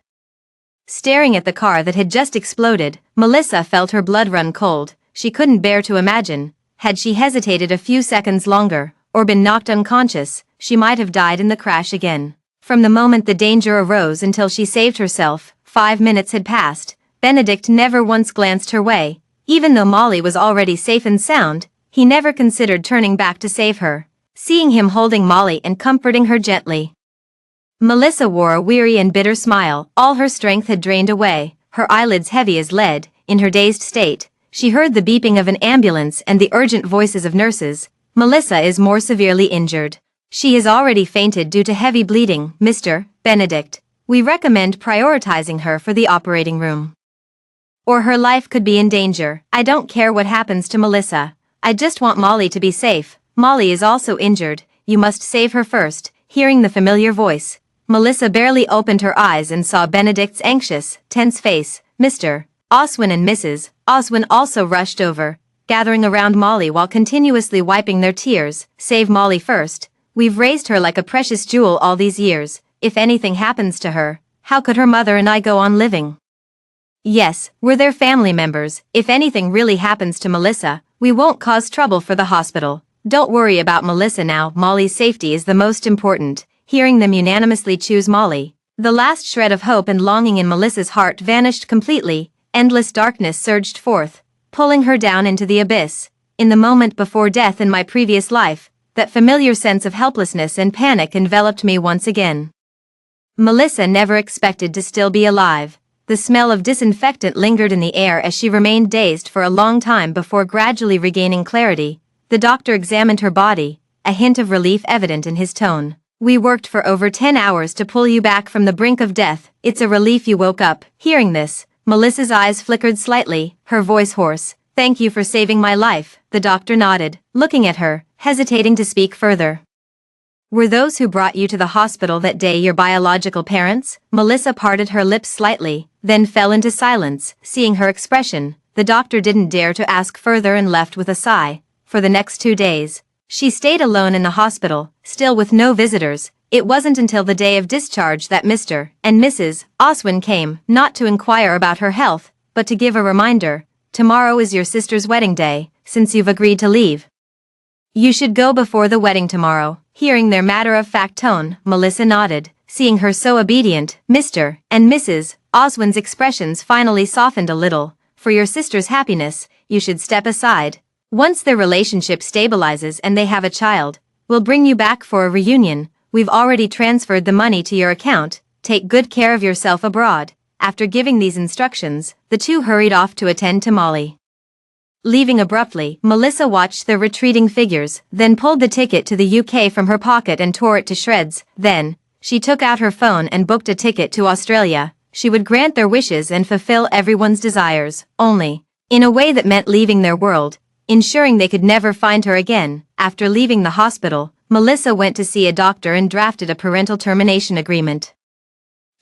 Staring at the car that had just exploded, Melissa felt her blood run cold. She couldn't bear to imagine, had she hesitated a few seconds longer, or been knocked unconscious, she might have died in the crash again. From the moment the danger arose until she saved herself, 5 minutes had passed. Benedict never once glanced her way. Even though Molly was already safe and sound, he never considered turning back to save her. Seeing him holding Molly and comforting her gently, Melissa wore a weary and bitter smile. All her strength had drained away, her eyelids heavy as lead. In her dazed state, she heard the beeping of an ambulance and the urgent voices of nurses. Melissa is more severely injured. She has already fainted due to heavy bleeding. Mr. Benedict, we recommend prioritizing her for the operating room, or her life could be in danger. I don't care what happens to Melissa. I just want Molly to be safe. Molly is also injured. You must save her first. Hearing the familiar voice, Melissa barely opened her eyes and saw Benedict's anxious, tense face. Mr. Oswin and Mrs. Oswin also rushed over, gathering around Molly while continuously wiping their tears. Save Molly first. We've raised her like a precious jewel all these years. If anything happens to her, how could her mother and I go on living? Yes, we're their family members. If anything really happens to Melissa, we won't cause trouble for the hospital. Don't worry about Melissa now. Molly's safety is the most important. Hearing them unanimously choose Molly, the last shred of hope and longing in Melissa's heart vanished completely. Endless darkness surged forth, pulling her down into the abyss. In the moment before death in my previous life, that familiar sense of helplessness and panic enveloped me once again. Melissa never expected to still be alive. The smell of disinfectant lingered in the air as she remained dazed for a long time before gradually regaining clarity. The doctor examined her body, a hint of relief evident in his tone. We worked for over 10 hours to pull you back from the brink of death. It's a relief you woke up. Hearing this, Melissa's eyes flickered slightly, her voice hoarse. Thank you for saving my life. The doctor nodded, looking at her, hesitating to speak further. Were those who brought you to the hospital that day your biological parents? Melissa parted her lips slightly, then fell into silence. Seeing her expression, the doctor didn't dare to ask further and left with a sigh. For the next 2 days, she stayed alone in the hospital, still with no visitors. It wasn't until the day of discharge that Mr. and Mrs. Oswin came, not to inquire about her health, but to give a reminder. Tomorrow is your sister's wedding day. since you've agreed to leave. You should go before the wedding tomorrow." Hearing their matter-of-fact tone, Melissa nodded. Seeing her so obedient, Mr. and Mrs. Oswin's expressions finally softened a little. "For your sister's happiness, you should step aside. Once their relationship stabilizes and they have a child, we'll bring you back for a reunion. We've already transferred the money to your account. Take good care of yourself abroad." After giving these instructions, the two hurried off to attend to Molly. Leaving abruptly, Melissa watched their retreating figures, then pulled the ticket to the UK from her pocket and tore it to shreds. Then, she took out her phone and booked a ticket to Australia. She would grant their wishes and fulfill everyone's desires, only in a way that meant leaving their world, ensuring they could never find her again. After leaving the hospital, Melissa went to see a doctor and drafted a parental termination agreement.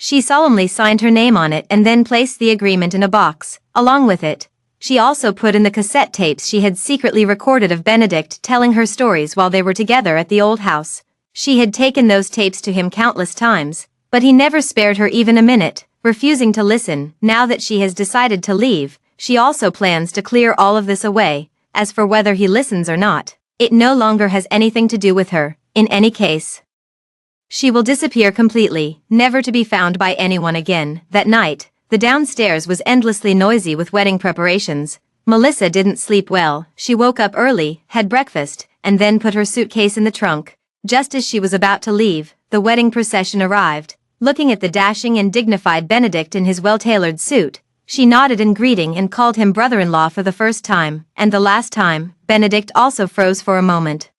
She solemnly signed her name on it and then placed the agreement in a box. Along with it, she also put in the cassette tapes she had secretly recorded of Benedict telling her stories while they were together at the old house. She had taken those tapes to him countless times, but he never spared her even a minute, refusing to listen. Now that she has decided to leave, she also plans to clear all of this away. As for whether he listens or not, it no longer has anything to do with her. In any case, she will disappear completely, never to be found by anyone again. That night, the downstairs was endlessly noisy with wedding preparations. Melissa didn't sleep well. She woke up early, had breakfast, and then put her suitcase in the trunk. Just as she was about to leave, the wedding procession arrived. Looking at the dashing and dignified Benedict in his well-tailored suit, she nodded in greeting and called him brother-in-law for the first time, and the last time. Benedict also froze for a moment,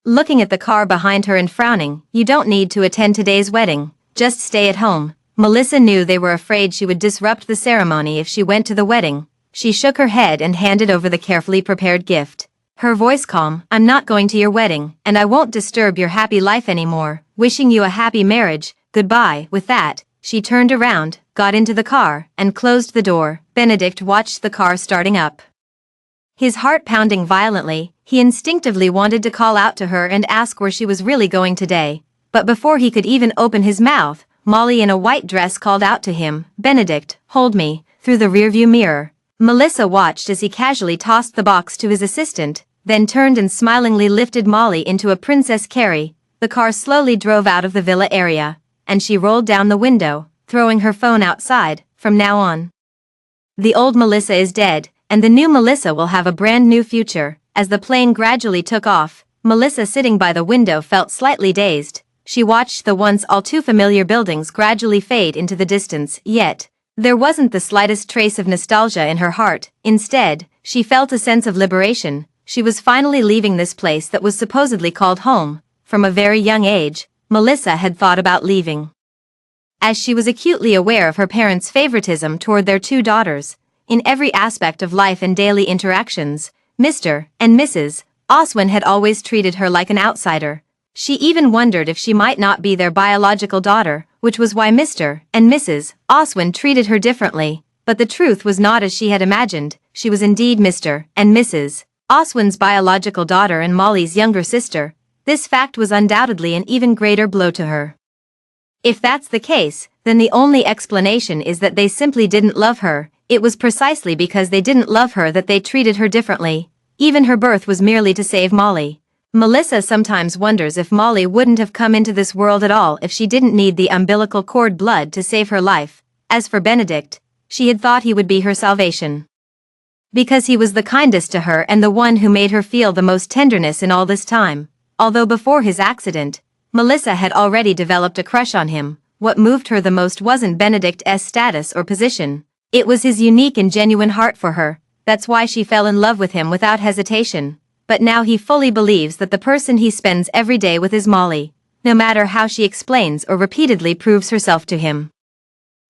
looking at the car behind her and frowning. "You don't need to attend today's wedding, just stay at home." Melissa knew they were afraid she would disrupt the ceremony if she went to the wedding. She shook her head and handed over the carefully prepared gift. Her voice calm. "I'm not going to your wedding, and I won't disturb your happy life anymore. Wishing you a happy marriage, goodbye." With that, she turned around, got into the car, and closed the door. Benedict watched the car starting up, his heart pounding violently. He instinctively wanted to call out to her and ask where she was really going today. But before he could even open his mouth, Molly in a white dress called out to him, "Benedict, hold me," through the rearview mirror. Melissa watched as he casually tossed the box to his assistant, then turned and smilingly lifted Molly into a princess carry. The car slowly drove out of the villa area, and she rolled down the window, throwing her phone outside. From now on, the old Melissa is dead, and the new Melissa will have a brand new future. As the plane gradually took off, Melissa sitting by the window felt slightly dazed. She watched the once all too familiar buildings gradually fade into the distance, yet there wasn't the slightest trace of nostalgia in her heart. Instead, she felt a sense of liberation. She was finally leaving this place that was supposedly called home. From a very young age, Melissa had thought about leaving, as she was acutely aware of her parents' favoritism toward their two daughters. In every aspect of life and daily interactions, Mr. and Mrs. Oswin had always treated her like an outsider. She even wondered if she might not be their biological daughter, which was why Mr. and Mrs. Oswin treated her differently. But the truth was not as she had imagined. She was indeed Mr. and Mrs. Oswin's biological daughter and Molly's younger sister. This fact was undoubtedly an even greater blow to her. If that's the case, then the only explanation is that they simply didn't love her. It was precisely because they didn't love her that they treated her differently. Even her birth was merely to save Molly. Melissa sometimes wonders if Molly wouldn't have come into this world at all if she didn't need the umbilical cord blood to save her life. As for Benedict, she had thought he would be her salvation, because he was the kindest to her and the one who made her feel the most tenderness in all this time. Although before his accident, Melissa had already developed a crush on him, what moved her the most wasn't Benedict's status or position. It was his unique and genuine heart for her. That's why she fell in love with him without hesitation. But now he fully believes that the person he spends every day with is Molly, no matter how she explains or repeatedly proves herself to him.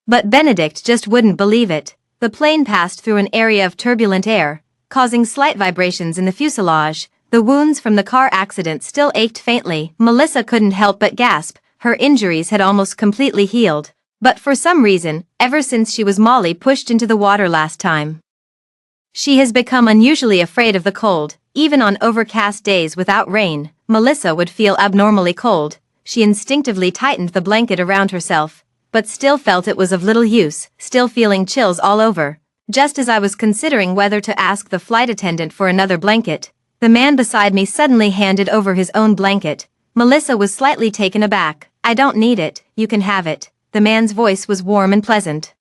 But Benedict just wouldn't believe it. The plane passed through an area of turbulent air, causing slight vibrations in the fuselage. The wounds from the car accident still ached faintly. Melissa couldn't help but gasp. Her injuries had almost completely healed. But for some reason, ever since she was Molly pushed into the water last time, she has become unusually afraid of the cold. Even on overcast days without rain, Melissa would feel abnormally cold. She instinctively tightened the blanket around herself, but still felt it was of little use. Still feeling chills all over, Just as I was considering whether to ask the flight attendant for another blanket, the man beside me suddenly handed over his own blanket. Melissa was slightly taken aback. "I don't need it, you can have it." The man's voice was warm and pleasant.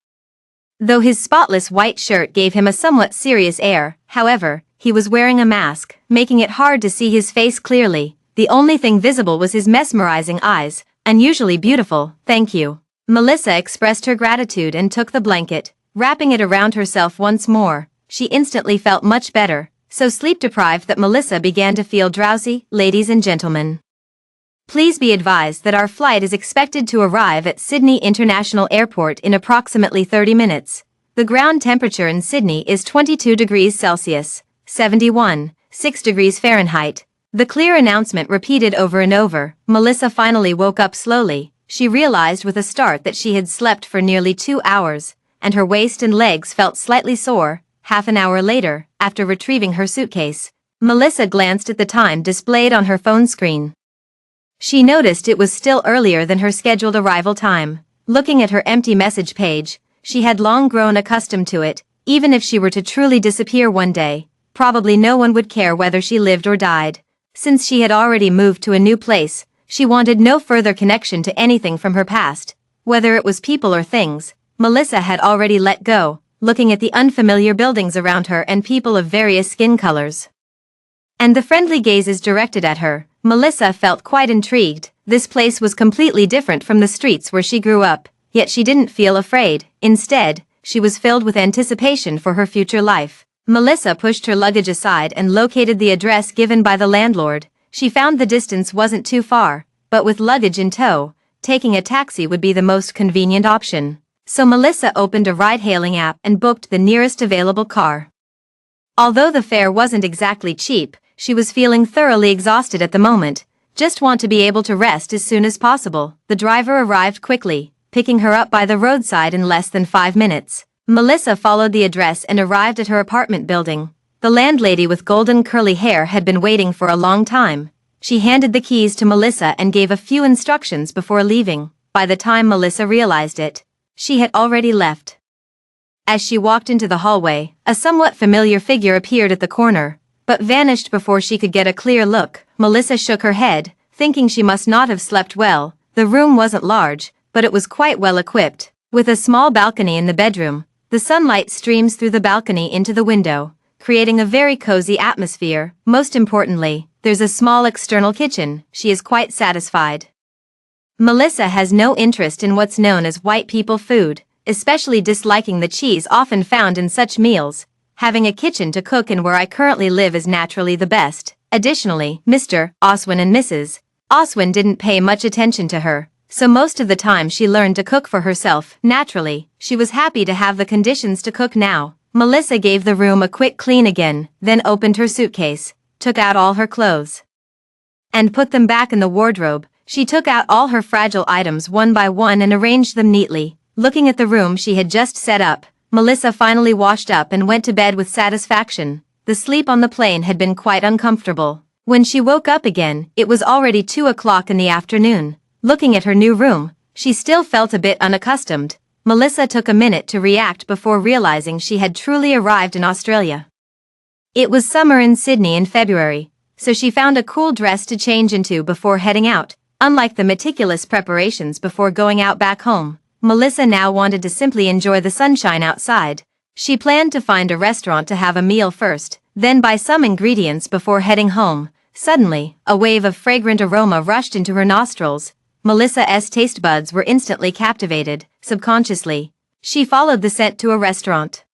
Though his spotless white shirt gave him a somewhat serious air, however, he was wearing a mask, making it hard to see his face clearly. The only thing visible was his mesmerizing eyes. "Unusually beautiful, thank you." Melissa expressed her gratitude and took the blanket. Wrapping it around herself once more, she instantly felt much better, so sleep-deprived that Melissa began to feel drowsy. "Ladies and gentlemen, please be advised that our flight is expected to arrive at Sydney International Airport in approximately 30 minutes. The ground temperature in Sydney is 22 degrees Celsius, 71.6 degrees Fahrenheit." The clear announcement repeated over and over. Melissa finally woke up slowly. She realized with a start that she had slept for nearly 2 hours, and her waist and legs felt slightly sore. Half an hour later, after retrieving her suitcase, Melissa glanced at the time displayed on her phone screen. She noticed it was still earlier than her scheduled arrival time. Looking at her empty message page, she had long grown accustomed to it. Even if she were to truly disappear one day, probably no one would care whether she lived or died. Since she had already moved to a new place, she wanted no further connection to anything from her past. Whether it was people or things, Melissa had already let go, looking at the unfamiliar buildings around her and people of various skin colors. And the friendly gazes directed at her, Melissa felt quite intrigued. This place was completely different from the streets where she grew up, yet she didn't feel afraid. Instead, she was filled with anticipation for her future life. Melissa pushed her luggage aside and located the address given by the landlord. She found the distance wasn't too far, but with luggage in tow, taking a taxi would be the most convenient option. So Melissa opened a ride-hailing app and booked the nearest available car. Although the fare wasn't exactly cheap, she was feeling thoroughly exhausted at the moment. Just want to be able to rest as soon as possible. The driver arrived quickly, picking her up by the roadside in less than 5 minutes. Melissa followed the address and arrived at her apartment building. The landlady with golden curly hair had been waiting for a long time. She handed the keys to Melissa and gave a few instructions before leaving. By the time Melissa realized it, she had already left. As she walked into the hallway, a somewhat familiar figure appeared at the corner, but vanished before she could get a clear look. Melissa shook her head, thinking she must not have slept well. The room wasn't large, but it was quite well equipped. With a small balcony in the bedroom, the sunlight streams through the balcony into the window, creating a very cozy atmosphere. Most importantly, there's a small external kitchen. She is quite satisfied. Melissa has no interest in what's known as white people food, especially disliking the cheese often found in such meals. Having a kitchen to cook in where I currently live is naturally the best. Additionally, Mr. Oswin and Mrs. Oswin didn't pay much attention to her, so most of the time she learned to cook for herself. Naturally, she was happy to have the conditions to cook now. Melissa gave the room a quick clean again, then opened her suitcase, took out all her clothes, and put them back in the wardrobe. She took out all her fragile items one by one and arranged them neatly. Looking at the room she had just set up, Melissa finally washed up and went to bed with satisfaction. The sleep on the plane had been quite uncomfortable. When she woke up again, it was already 2 o'clock in the afternoon. Looking at her new room, she still felt a bit unaccustomed. Melissa took a minute to react before realizing she had truly arrived in Australia. It was summer in Sydney in February, so she found a cool dress to change into before heading out. Unlike the meticulous preparations before going out back home, Melissa now wanted to simply enjoy the sunshine outside. She planned to find a restaurant to have a meal first, then buy some ingredients before heading home. Suddenly, a wave of fragrant aroma rushed into her nostrils. Melissa's taste buds were instantly captivated. Subconsciously, she followed the scent to a restaurant.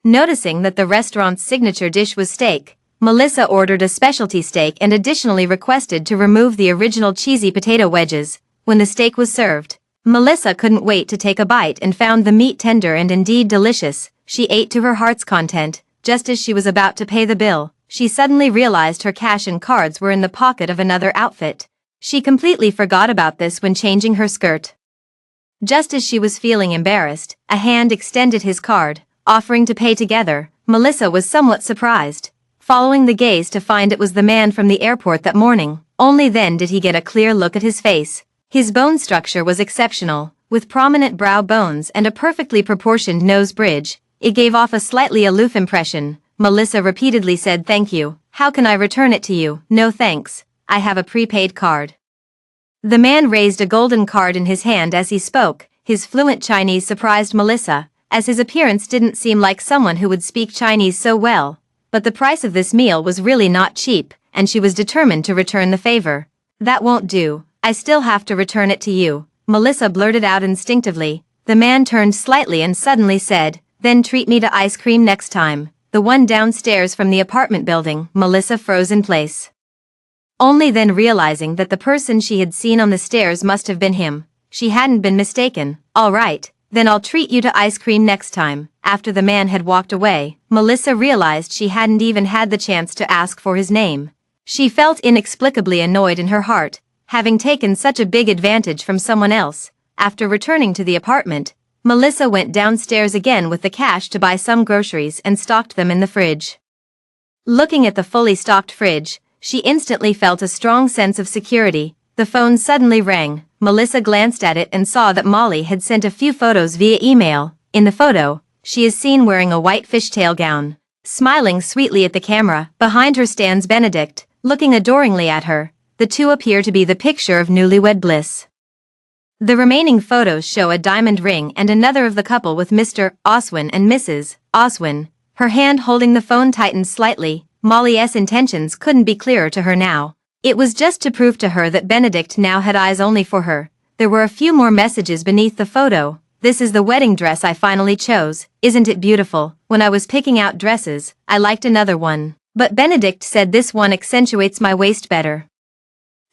Noticing that the restaurant's signature dish was steak, Melissa ordered a specialty steak and additionally requested to remove the original cheesy potato wedges. When the steak was served, Melissa couldn't wait to take a bite and found the meat tender and indeed delicious. She ate to her heart's content. Just as she was about to pay the bill, she suddenly realized her cash and cards were in the pocket of another outfit. She completely forgot about this when changing her skirt. Just as she was feeling embarrassed, a hand extended his card, offering to pay together. Melissa was somewhat surprised, following the gaze to find it was the man from the airport that morning. Only then did he get a clear look at his face. His bone structure was exceptional, with prominent brow bones and a perfectly proportioned nose bridge. It gave off a slightly aloof impression. Melissa repeatedly said thank you. How can I return it to you? No thanks. I have a prepaid card. The man raised a golden card in his hand as he spoke. His fluent Chinese surprised Melissa, as his appearance didn't seem like someone who would speak Chinese so well. But the price of this meal was really not cheap, and she was determined to return the favor. That won't do. I still have to return it to you, Melissa blurted out instinctively. The man turned slightly and suddenly said, then treat me to ice cream next time. The one downstairs from the apartment building. Melissa froze in place. Only then realizing that the person she had seen on the stairs must have been him. She hadn't been mistaken. All right, then I'll treat you to ice cream next time. After the man had walked away, Melissa realized she hadn't even had the chance to ask for his name. She felt inexplicably annoyed in her heart, having taken such a big advantage from someone else. After returning to the apartment, Melissa went downstairs again with the cash to buy some groceries and stocked them in the fridge. Looking at the fully stocked fridge, she instantly felt a strong sense of security. The phone suddenly rang. Melissa glanced at it and saw that Molly had sent a few photos via email. In the photo, she is seen wearing a white fishtail gown, smiling sweetly at the camera. Behind her stands Benedict, looking adoringly at her. The two appear to be the picture of newlywed bliss. The remaining photos show a diamond ring and another of the couple with Mr. Oswin and Mrs. Oswin. Her hand holding the phone tightened slightly. Molly's intentions couldn't be clearer to her now. It was just to prove to her that Benedict now had eyes only for her. There were a few more messages beneath the photo. This is the wedding dress I finally chose. Isn't it beautiful? When I was picking out dresses, I liked another one. But Benedict said this one accentuates my waist better.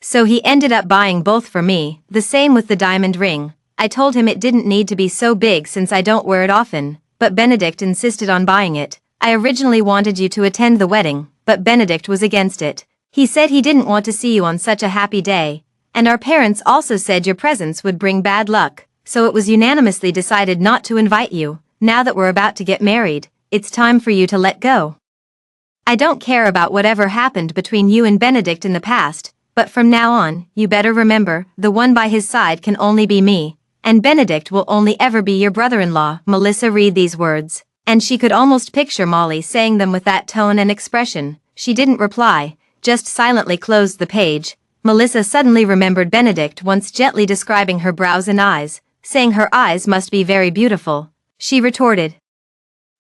So he ended up buying both for me. The same with the diamond ring. I told him it didn't need to be so big since I don't wear it often, but Benedict insisted on buying it. I originally wanted you to attend the wedding, but Benedict was against it. He said he didn't want to see you on such a happy day, and our parents also said your presence would bring bad luck, so it was unanimously decided not to invite you. Now that we're about to get married, it's time for you to let go. I don't care about whatever happened between you and Benedict in the past, but from now on, you better remember, the one by his side can only be me, and Benedict will only ever be your brother-in-law. Melissa read these words, and she could almost picture Molly saying them with that tone and expression. She didn't reply, just silently closed the page. Melissa suddenly remembered Benedict once gently describing her brows and eyes, saying her eyes must be very beautiful. She retorted,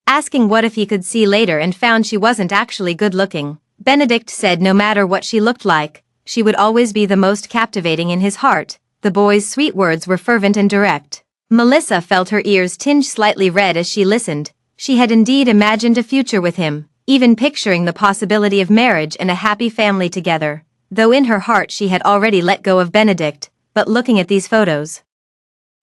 asking what if he could see later and found she wasn't actually good-looking. Benedict said no matter what she looked like, she would always be the most captivating in his heart. The boy's sweet words were fervent and direct. Melissa felt her ears tinge slightly red as she listened. She had indeed imagined a future with him, even picturing the possibility of marriage and a happy family together, though in her heart she had already let go of Benedict. But looking at these photos,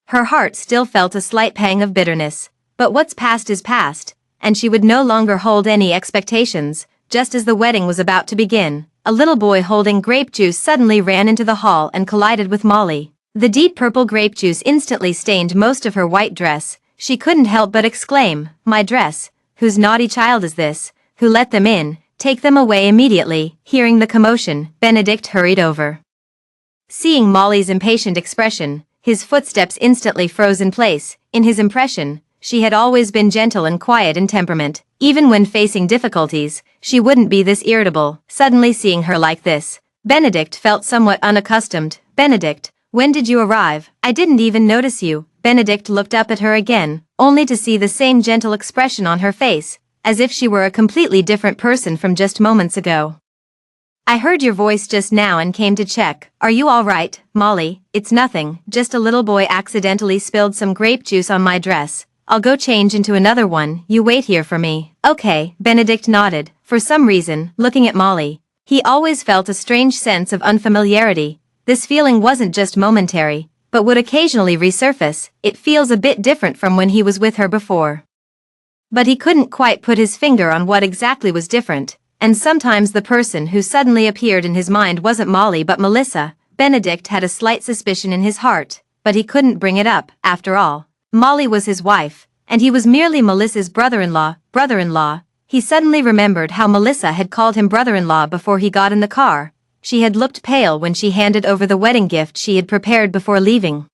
her heart still felt a slight pang of bitterness. But what's past is past, and she would no longer hold any expectations. Just as the wedding was about to begin, a little boy holding grape juice suddenly ran into the hall and collided with Molly. The deep purple grape juice instantly stained most of her white dress. She couldn't help but exclaim, "My dress! Whose naughty child is this? Who let them in? Take them away immediately." Hearing the commotion, Benedict hurried over. Seeing Molly's impatient expression, his footsteps instantly froze in place. In his impression, she had always been gentle and quiet in temperament. Even when facing difficulties, she wouldn't be this irritable. Suddenly seeing her like this, Benedict felt somewhat unaccustomed. "Benedict, when did you arrive? I didn't even notice you." Benedict looked up at her again, only to see the same gentle expression on her face, as if she were a completely different person from just moments ago. "I heard your voice just now and came to check. Are you all right, Molly?" "It's nothing, just a little boy accidentally spilled some grape juice on my dress. I'll go change into another one. You wait here for me." "Okay," Benedict nodded. For some reason, looking at Molly, he always felt a strange sense of unfamiliarity. This feeling wasn't just momentary, but would occasionally resurface. It feels a bit different from when he was with her before. But he couldn't quite put his finger on what exactly was different, and sometimes the person who suddenly appeared in his mind wasn't Molly but Melissa. Benedict had a slight suspicion in his heart, but he couldn't bring it up. After all, Molly was his wife, and he was merely Melissa's brother-in-law. Brother-in-law. He suddenly remembered how Melissa had called him brother-in-law before he got in the car. She had looked pale when she handed over the wedding gift she had prepared before leaving.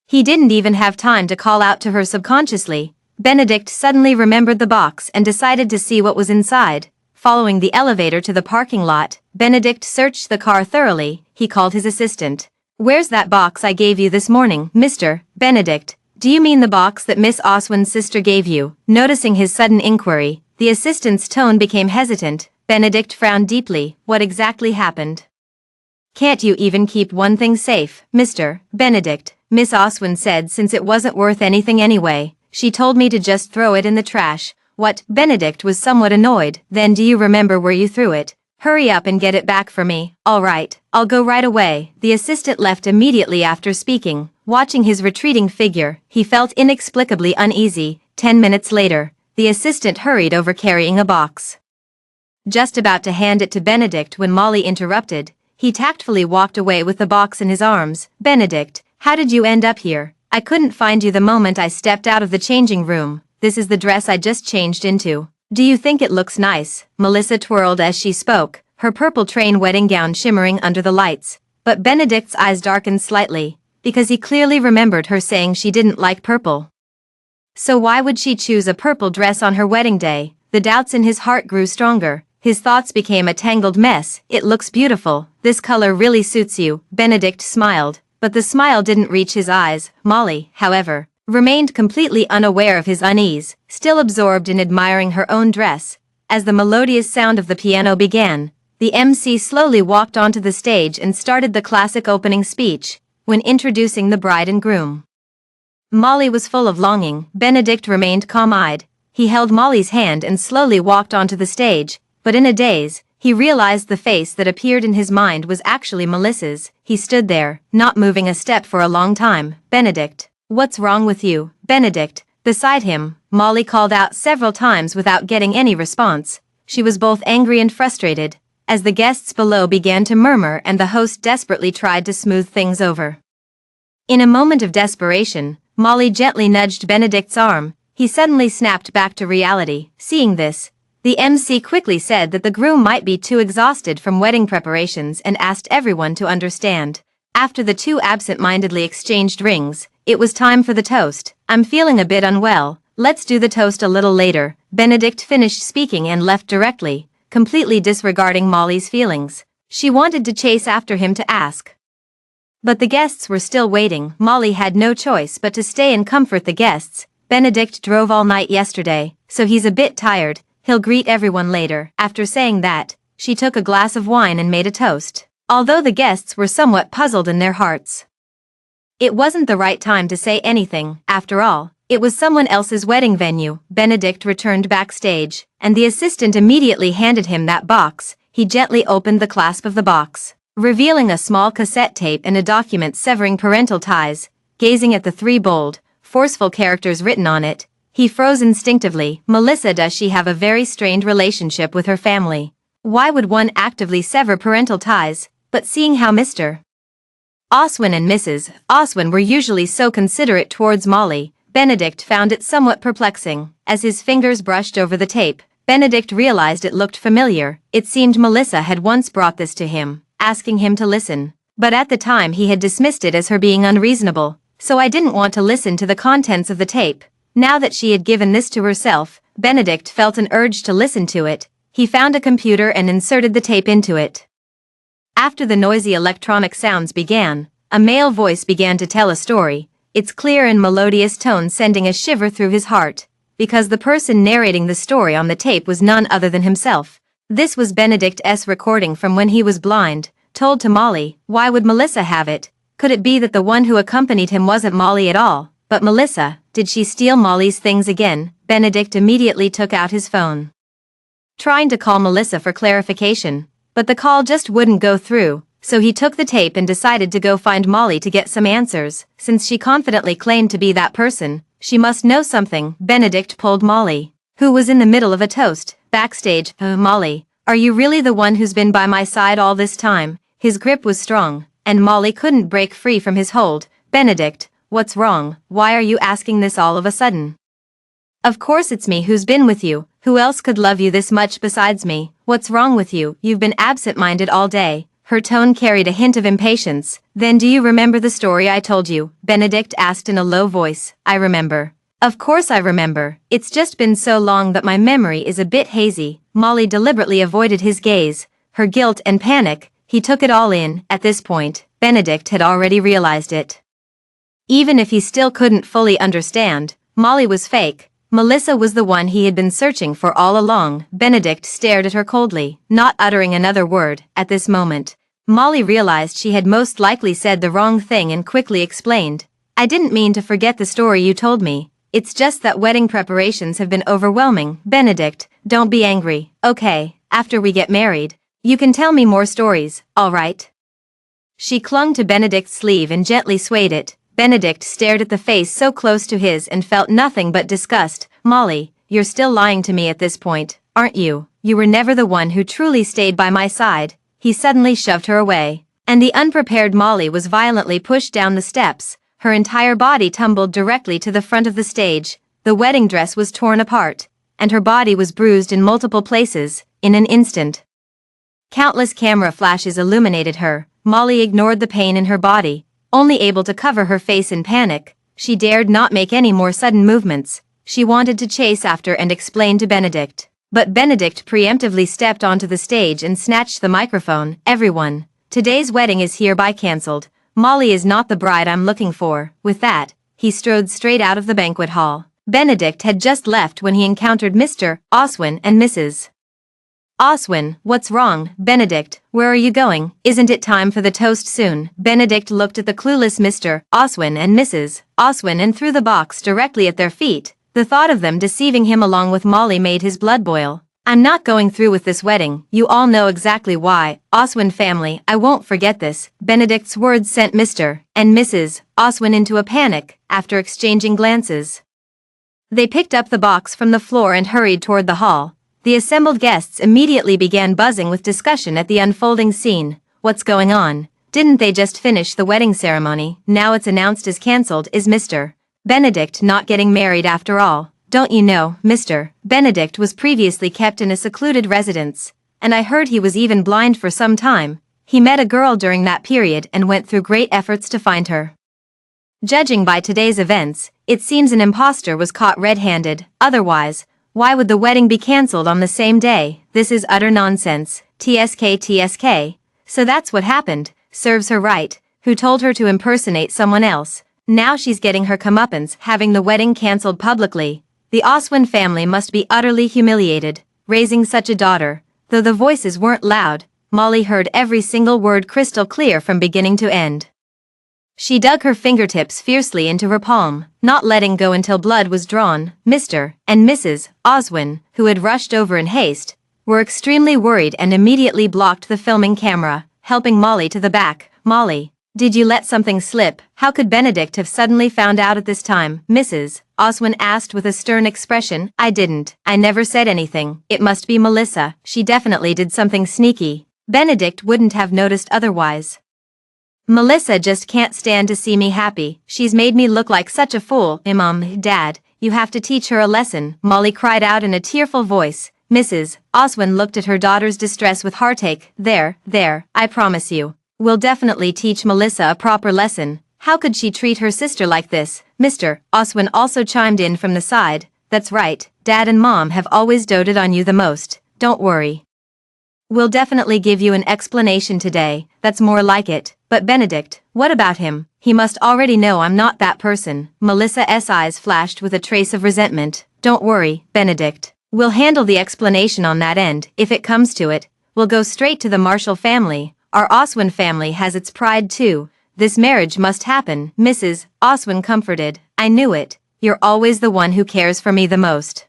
He didn't even have time to call out to her subconsciously. Benedict suddenly remembered the box and decided to see what was inside. Following the elevator to the parking lot, Benedict searched the car thoroughly. He called his assistant. "Where's that box I gave you this morning, Mr. Benedict? Do you mean the box that Miss Oswin's sister gave you?" Noticing his sudden inquiry, the assistant's tone became hesitant. Benedict frowned deeply. What exactly happened? "Can't you even keep one thing safe, Mr. Benedict?" Miss Oswin said. "Since it wasn't worth anything anyway, she told me to just throw it in the trash." "What?" Benedict was somewhat annoyed. "Then do you remember where you threw it? Hurry up and get it back for me." "All right, I'll go right away." The assistant left immediately after speaking. Watching his retreating figure, he felt inexplicably uneasy. 10 minutes later, the assistant hurried over carrying a box. Just about to hand it to Benedict when Molly interrupted, he tactfully walked away with the box in his arms. "Benedict, how did you end up here? I couldn't find you the moment I stepped out of the changing room. This is the dress I just changed into. Do you think it looks nice?" Melissa twirled as she spoke, her purple train wedding gown shimmering under the lights. But Benedict's eyes darkened slightly, because he clearly remembered her saying she didn't like purple. So why would she choose a purple dress on her wedding day? The doubts in his heart grew stronger. His thoughts became a tangled mess. "It looks beautiful. This color really suits you." Benedict smiled, but the smile didn't reach his eyes. Molly, however, remained completely unaware of his unease, still absorbed in admiring her own dress. As the melodious sound of the piano began, the MC slowly walked onto the stage and started the classic opening speech. When introducing the bride and groom, Molly was full of longing. Benedict remained calm-eyed. He held Molly's hand and slowly walked onto the stage, but in a daze, he realized the face that appeared in his mind was actually Melissa's. He stood there, not moving a step for a long time. "Benedict, what's wrong with you?" "Benedict." Beside him, Molly called out several times without getting any response. She was both angry and frustrated, as the guests below began to murmur and the host desperately tried to smooth things over. In a moment of desperation, Molly gently nudged Benedict's arm. He suddenly snapped back to reality. Seeing this, the MC quickly said that the groom might be too exhausted from wedding preparations and asked everyone to understand. After the two absent-mindedly exchanged rings, it was time for the toast. "I'm feeling a bit unwell. Let's do the toast a little later." Benedict finished speaking and left directly, completely disregarding Molly's feelings. She wanted to chase after him to ask, but the guests were still waiting. Molly had no choice but to stay and comfort the guests. "Benedict drove all night yesterday, so he's a bit tired. He'll greet everyone later." After saying that, she took a glass of wine and made a toast. Although the guests were somewhat puzzled in their hearts, it wasn't the right time to say anything. After all, it was someone else's wedding venue. Benedict returned backstage, and the assistant immediately handed him that box. He gently opened the clasp of the box, revealing a small cassette tape and a document severing parental ties. Gazing at the three bold, forceful characters written on it, he froze instinctively. "Melissa, does she have a very strained relationship with her family? Why would one actively sever parental ties?" But seeing how Mr. Oswin and Mrs. Oswin were usually so considerate towards Molly, Benedict found it somewhat perplexing. As his fingers brushed over the tape, Benedict realized it looked familiar. It seemed Melissa had once brought this to him, asking him to listen. But at the time he had dismissed it as her being unreasonable, so I didn't want to listen to the contents of the tape. Now that she had given this to herself, Benedict felt an urge to listen to it. He found a computer and inserted the tape into it. After the noisy electronic sounds began, a male voice began to tell a story, its clear and melodious tone sending a shiver through his heart, because the person narrating the story on the tape was none other than himself. This was Benedict's recording from when he was blind, told to Molly. Why would Melissa have it? Could it be that the one who accompanied him wasn't Molly at all, but Melissa? Did she steal Molly's things again? Benedict immediately took out his phone, trying to call Melissa for clarification, but the call just wouldn't go through, so he took the tape and decided to go find Molly to get some answers. Since she confidently claimed to be that person, she must know something. Benedict pulled Molly, who was in the middle of a toast, backstage. "Molly, are you really the one who's been by my side all this time?" His grip was strong, and Molly couldn't break free from his hold. "Benedict, what's wrong? Why are you asking this all of a sudden?" "Of course it's me who's been with you. Who else could love you this much besides me? What's wrong with you? You've been absent-minded all day." Her tone carried a hint of impatience. "Then do you remember the story I told you?" Benedict asked in a low voice. "I remember. Of course I remember, it's just been so long that my memory is a bit hazy. Molly deliberately avoided his gaze, her guilt and panic. He took it all in. At this point, Benedict had already realized it. Even if he still couldn't fully understand, Molly was fake. Melissa was the one he had been searching for all along. Benedict stared at her coldly, not uttering another word. At this moment, Molly realized she had most likely said the wrong thing and quickly explained, "I didn't mean to forget the story you told me. It's just that wedding preparations have been overwhelming." "Benedict, don't be angry, okay? After we get married, you can tell me more stories, all right?" She clung to Benedict's sleeve and gently swayed it. Benedict stared at the face so close to his and felt nothing but disgust. "Molly, you're still lying to me at this point, aren't you? You were never the one who truly stayed by my side." He suddenly shoved her away, and the unprepared Molly was violently pushed down the steps. Her entire body tumbled directly to the front of the stage. The wedding dress was torn apart, and her body was bruised in multiple places. In an instant, countless camera flashes illuminated her. Molly ignored the pain in her body, only able to cover her face in panic. She dared not make any more sudden movements. She wanted to chase after and explain to Benedict, but Benedict preemptively stepped onto the stage and snatched the microphone. "Everyone, today's wedding is hereby cancelled. Molly is not the bride I'm looking for." With that, he strode straight out of the banquet hall. Benedict had just left when he encountered Mr. Oswin and Mrs. Oswin. "What's wrong, Benedict? Where are you going? Isn't it time for the toast soon?" Benedict looked at the clueless Mr. Oswin and Mrs. Oswin and threw the box directly at their feet. The thought of them deceiving him along with Molly made his blood boil. "I'm not going through with this wedding. You all know exactly why. Oswin family, I won't forget this." Benedict's words sent Mr. and Mrs. Oswin into a panic. After exchanging glances, they picked up the box from the floor and hurried toward the hall. The assembled guests immediately began buzzing with discussion at the unfolding scene. "What's going on? Didn't they just finish the wedding ceremony? Now it's announced as cancelled. Is Mr. Benedict not getting married after all? Don't you know, Mr. Benedict was previously kept in a secluded residence, and I heard he was even blind for some time. He met a girl during that period and went through great efforts to find her. Judging by today's events, it seems an imposter was caught red-handed. Otherwise, why would the wedding be cancelled on the same day? This is utter nonsense. TSK. So that's what happened. Serves her right. Who told her to impersonate someone else? Now she's getting her comeuppance, having the wedding cancelled publicly. The Oswin family must be utterly humiliated, raising such a daughter." Though the voices weren't loud, Molly heard every single word crystal clear from beginning to end. She dug her fingertips fiercely into her palm, not letting go until blood was drawn. Mr. and Mrs. Oswin, who had rushed over in haste, were extremely worried and immediately blocked the filming camera, helping Molly to the back. "Molly, did you let something slip? How could Benedict have suddenly found out at this time?" Mrs. Oswin asked with a stern expression. "I didn't. I never said anything. It must be Melissa. She definitely did something sneaky. Benedict wouldn't have noticed otherwise. Melissa just can't stand to see me happy. She's made me look like such a fool." "Mom, Dad, you have to teach her a lesson," Molly cried out in a tearful voice. Mrs. Oswin looked at her daughter's distress with heartache. There, I promise you, we'll definitely teach Melissa a proper lesson. How could she treat her sister like this?" Mr. Oswin also chimed in from the side. "That's right, Dad and Mom have always doted on you the most. Don't worry. We'll definitely give you an explanation today. That's more like it." "But Benedict, what about him? He must already know I'm not that person." Melissa's eyes flashed with a trace of resentment. "Don't worry, Benedict. We'll handle the explanation on that end. If it comes to it, we'll go straight to the Marshall family. Our Oswin family has its pride too. This marriage must happen." Mrs. Oswin comforted. "I knew it. You're always the one who cares for me the most."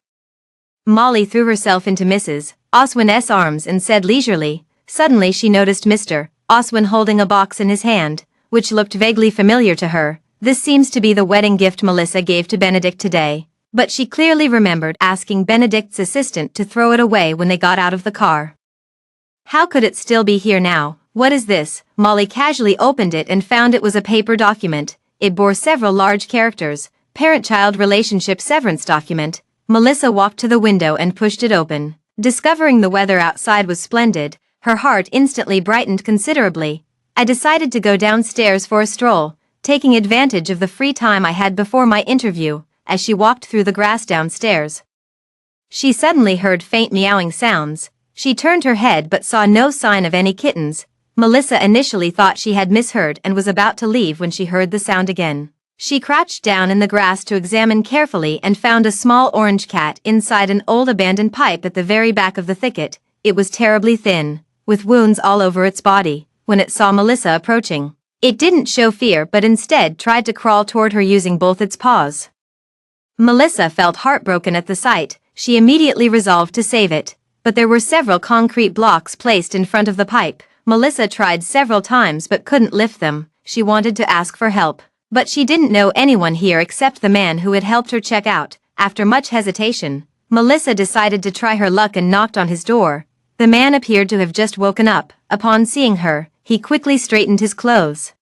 Molly threw herself into Mrs. Oswin's arms and said leisurely. Suddenly she noticed Mr. Oswin holding a box in his hand, which looked vaguely familiar to her. This seems to be the wedding gift Melissa gave to Benedict today. But she clearly remembered asking Benedict's assistant to throw it away when they got out of the car. How could it still be here now? "What is this?" Molly casually opened it and found it was a paper document. It bore several large characters. "Parent-child relationship severance document." Melissa walked to the window and pushed it open. Discovering the weather outside was splendid, her heart instantly brightened considerably. "I decided to go downstairs for a stroll, taking advantage of the free time I had before my interview. as she walked through the grass downstairs. She suddenly heard faint meowing sounds. She turned her head but saw no sign of any kittens. Melissa initially thought she had misheard and was about to leave when she heard the sound again. She crouched down in the grass to examine carefully and found a small orange cat inside an old abandoned pipe at the very back of the thicket. It was terribly thin, with wounds all over its body. When it saw Melissa approaching, it didn't show fear but instead tried to crawl toward her using both its paws. Melissa felt heartbroken at the sight. She immediately resolved to save it, but there were several concrete blocks placed in front of the pipe. Melissa tried several times but couldn't lift them. She wanted to ask for help, but she didn't know anyone here except the man who had helped her check out. After much hesitation, Melissa decided to try her luck and knocked on his door. The man appeared to have just woken up. Upon seeing her, he quickly straightened his clothes.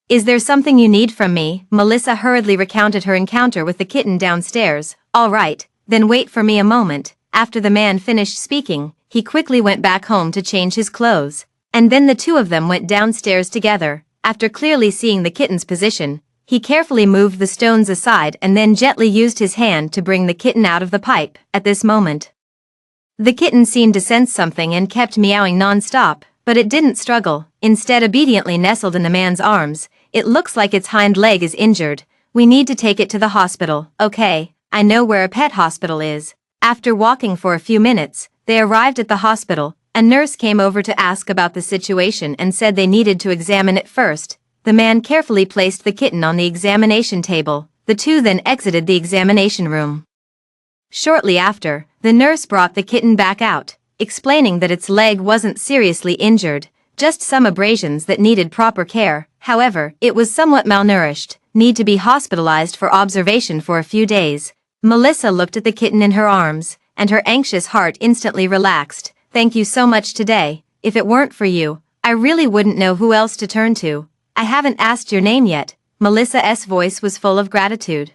"Is there something you need from me?" Melissa hurriedly recounted her encounter with the kitten downstairs. "All right, then wait for me a moment." After the man finished speaking, he quickly went back home to change his clothes, and then the two of them went downstairs together. After clearly seeing the kitten's position, he carefully moved the stones aside and then gently used his hand to bring the kitten out of the pipe. At this moment, the kitten seemed to sense something and kept meowing non-stop, but it didn't struggle. Instead, obediently nestled in the man's arms. "It looks like its hind leg is injured. We need to take it to the hospital." "Okay, I know where a pet hospital is." After walking for a few minutes, they arrived at the hospital. A nurse came over to ask about the situation and said they needed to examine it first. The man carefully placed the kitten on the examination table. The two then exited the examination room. Shortly after, the nurse brought the kitten back out, explaining that its leg wasn't seriously injured, just some abrasions that needed proper care. However, it was somewhat malnourished, need to be hospitalized for observation for a few days. Melissa looked at the kitten in her arms, and her anxious heart instantly relaxed. "Thank you so much today. If it weren't for you, I really wouldn't know who else to turn to." "I haven't asked your name yet." Melissa's voice was full of gratitude.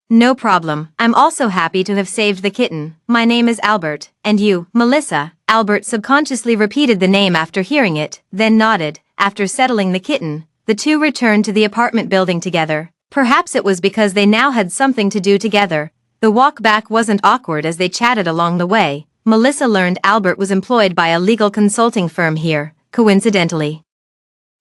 "No problem. I'm also happy to have saved the kitten. My name is Albert. And you?" "Melissa." Albert subconsciously repeated the name after hearing it, then nodded. After settling the kitten, the two returned to the apartment building together. Perhaps it was because they now had something to do together. The walk back wasn't awkward as they chatted along the way. Melissa learned Albert was employed by a legal consulting firm here, coincidentally.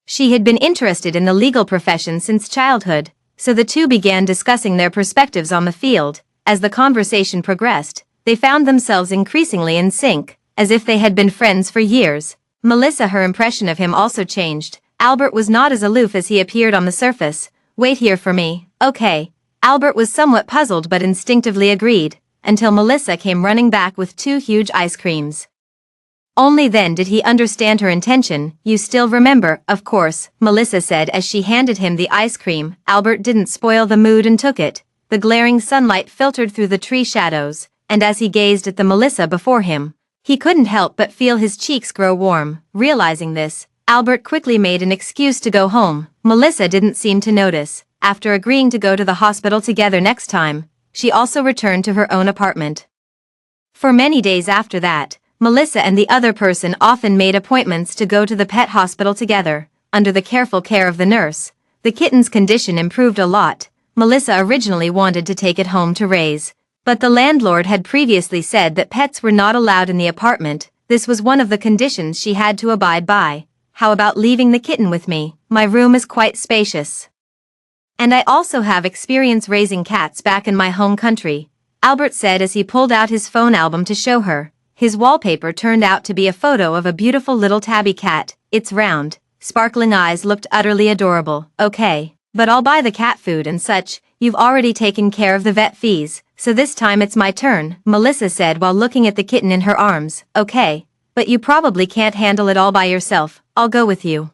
She had been interested in the legal profession since childhood, so the two began discussing their perspectives on the field. As the conversation progressed, they found themselves increasingly in sync, as if they had been friends for years. Melissa, her impression of him also changed. Albert was not as aloof as he appeared on the surface. "Wait here for me." "Okay." Albert was somewhat puzzled but instinctively agreed, until Melissa came running back with 2 huge ice creams. Only then did he understand her intention. "You still remember?" "Of course," Melissa said as she handed him the ice cream. Albert didn't spoil the mood and took it. The glaring sunlight filtered through the tree shadows, and as he gazed at the Melissa before him, he couldn't help but feel his cheeks grow warm. Realizing this, Albert quickly made an excuse to go home. Melissa didn't seem to notice. After agreeing to go to the hospital together next time, she also returned to her own apartment. For many days after that, Melissa and the other person often made appointments to go to the pet hospital together. Under the careful care of the nurse, the kitten's condition improved a lot. Melissa originally wanted to take it home to raise, but the landlord had previously said that pets were not allowed in the apartment. This was one of the conditions she had to abide by. "How about leaving the kitten with me? My room is quite spacious. And I also have experience raising cats back in my home country," Albert said as he pulled out his phone album to show her. His wallpaper turned out to be a photo of a beautiful little tabby cat. Its round, sparkling eyes looked utterly adorable. "Okay, but I'll buy the cat food and such. You've already taken care of the vet fees, so this time it's my turn," Melissa said while looking at the kitten in her arms. "Okay, but you probably can't handle it all by yourself. I'll go with you,"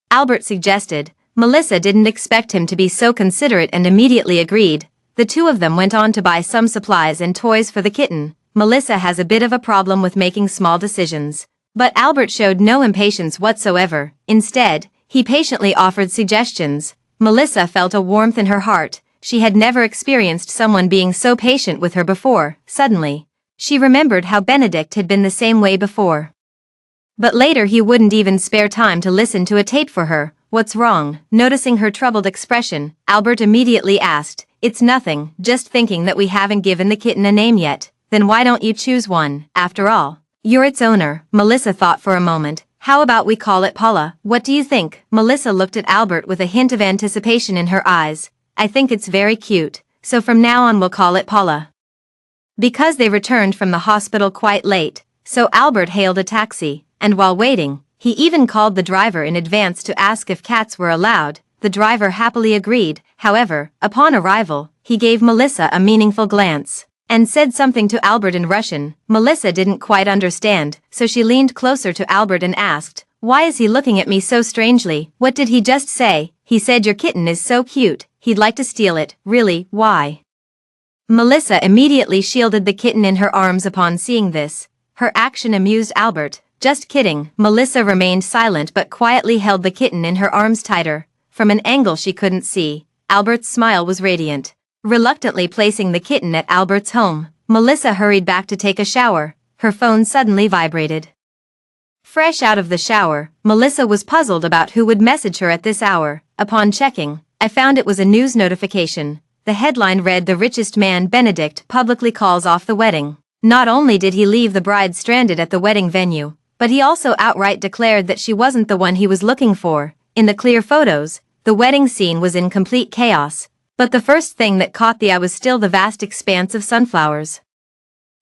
Albert suggested. Melissa didn't expect him to be so considerate and immediately agreed. The two of them went on to buy some supplies and toys for the kitten. Melissa has a bit of a problem with making small decisions, but Albert showed no impatience whatsoever. Instead, he patiently offered suggestions. Melissa felt a warmth in her heart. She had never experienced someone being so patient with her before. Suddenly, she remembered how Benedict had been the same way before. But later he wouldn't even spare time to listen to a tape for her. "What's wrong?" Noticing her troubled expression, Albert immediately asked. it's nothing, just thinking that we haven't given the kitten a name yet. Then why don't you choose one, after all? You're its owner. Melissa thought for a moment. How about we call it Paula? What do you think? Melissa looked at Albert with a hint of anticipation in her eyes. I think it's very cute, so from now on we'll call it Paula. Because they returned from the hospital quite late, so Albert hailed a taxi, and while waiting, he even called the driver in advance to ask if cats were allowed. The driver happily agreed. However, upon arrival, he gave Melissa a meaningful glance and said something to Albert in Russian. Melissa didn't quite understand, so she leaned closer to Albert and asked, "Why is he looking at me so strangely? What did he just say?" "He said your kitten is so cute, he'd like to steal it." "Really, why?" Melissa immediately shielded the kitten in her arms upon seeing this. Her action amused Albert. "Just kidding." Melissa remained silent but quietly held the kitten in her arms tighter. From an angle she couldn't see, Albert's smile was radiant. Reluctantly placing the kitten at Albert's home, Melissa hurried back to take a shower. Her phone suddenly vibrated. Fresh out of the shower, Melissa was puzzled about who would message her at this hour. Upon checking, I found it was a news notification. The headline read, "The richest man, Benedict, publicly calls off the wedding." Not only did he leave the bride stranded at the wedding venue, but he also outright declared that she wasn't the one he was looking for. In the clear photos, the wedding scene was in complete chaos, but the first thing that caught the eye was still the vast expanse of sunflowers.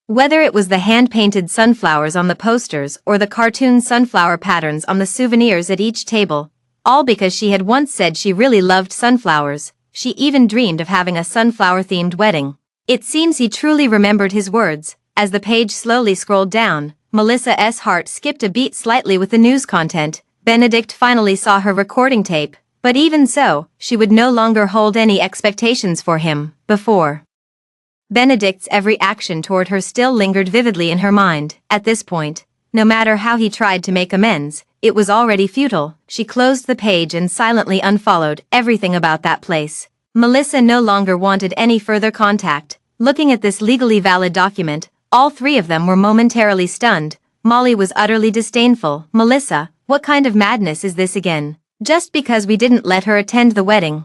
Whether it was the hand-painted sunflowers on the posters or the cartoon sunflower patterns on the souvenirs at each table, all because she had once said she really loved sunflowers. She even dreamed of having a sunflower-themed wedding. It seems he truly remembered his words. As the page slowly scrolled down, Melissa's heart skipped a beat slightly with the news content. Benedict finally saw her recording tape, but even so, she would no longer hold any expectations for him. Before, Benedict's every action toward her still lingered vividly in her mind. At this point, no matter how he tried to make amends, it was already futile. She closed the page and silently unfollowed everything about that place. Melissa no longer wanted any further contact. Looking at this legally valid document, all three of them were momentarily stunned. Molly was utterly disdainful. "Melissa, what kind of madness is this again? Just because we didn't let her attend the wedding,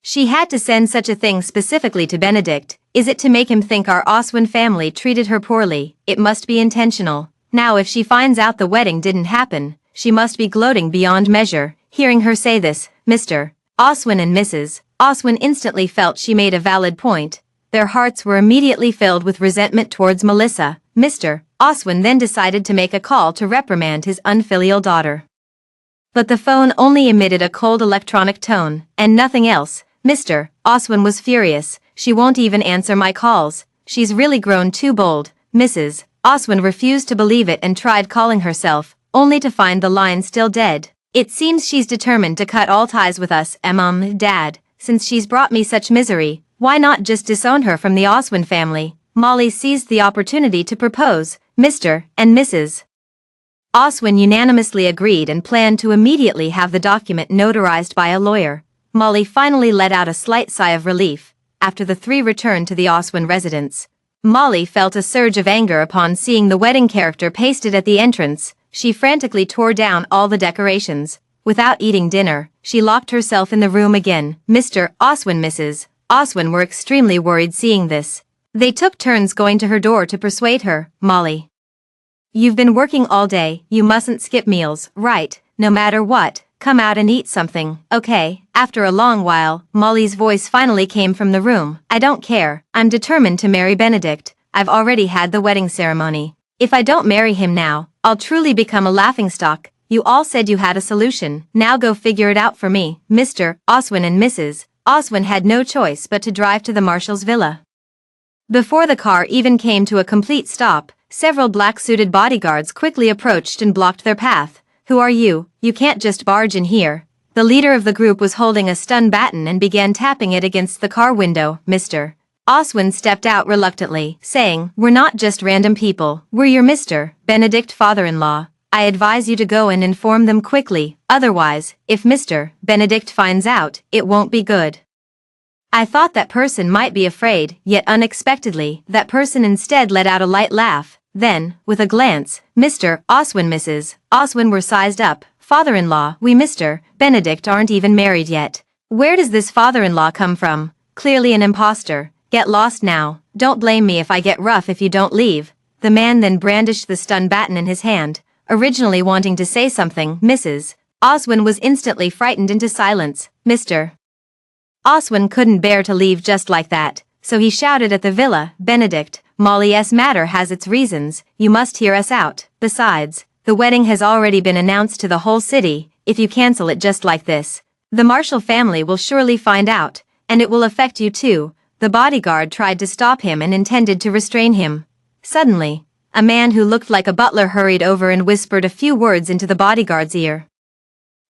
she had to send such a thing specifically to Benedict. Is it to make him think our Oswin family treated her poorly? It must be intentional. Now if she finds out the wedding didn't happen, she must be gloating beyond measure." Hearing her say this, Mr. Oswin and Mrs. Oswin instantly felt she made a valid point. Their hearts were immediately filled with resentment towards Melissa. Mr. Oswin then decided to make a call to reprimand his unfilial daughter. But the phone only emitted a cold electronic tone, and nothing else. Mr. Oswin was furious. "She won't even answer my calls. She's really grown too bold." Mrs. Oswin refused to believe it and tried calling herself, only to find the line still dead. "It seems she's determined to cut all ties with us, Dad. Since she's brought me such misery, why not just disown her from the Oswin family?" Molly seized the opportunity to propose. Mr. and Mrs. Oswin unanimously agreed and planned to immediately have the document notarized by a lawyer. Molly finally let out a slight sigh of relief. After the three returned to the Oswin residence, Molly felt a surge of anger upon seeing the wedding character pasted at the entrance. She frantically tore down all the decorations. Without eating dinner, she locked herself in the room again. Mr. Oswin and Mrs. Oswin were extremely worried seeing this. They took turns going to her door to persuade her. "Molly, you've been working all day, you mustn't skip meals, right? No matter what, come out and eat something, okay?" After a long while, Molly's voice finally came from the room. "I don't care, I'm determined to marry Benedict. I've already had the wedding ceremony. If I don't marry him now, I'll truly become a laughingstock. You all said you had a solution, now go figure it out for me." Mr. Oswin and Mrs. Oswin had no choice but to drive to the Marshal's villa. Before the car even came to a complete stop, several black-suited bodyguards quickly approached and blocked their path. "Who are you? You can't just barge in here." The leader of the group was holding a stun baton and began tapping it against the car window. Mr. Oswin stepped out reluctantly, saying, "We're not just random people, we're your Mr. Benedict father-in-law. I advise you to go and inform them quickly, otherwise, if Mr. Benedict finds out, it won't be good." I thought that person might be afraid, yet unexpectedly, that person instead let out a light laugh. Then, with a glance, Mr. Oswin and Mrs. Oswin were sized up. "Father-in-law, we Mr. Benedict aren't even married yet. Where does this father-in-law come from?" clearly an imposter. Get lost now, don't blame me if I get rough if you don't leave. The man then brandished the stun baton in his hand, originally wanting to say something. Mrs. Oswin was instantly frightened into silence. Mr. Oswin couldn't bear to leave just like that, so he shouted at the villa, Benedict, Molly's matter has its reasons, you must hear us out. Besides, the wedding has already been announced to the whole city. If you cancel it just like this, the Marshall family will surely find out, and it will affect you too. The bodyguard tried to stop him and intended to restrain him. Suddenly, a man who looked like a butler hurried over and whispered a few words into the bodyguard's ear.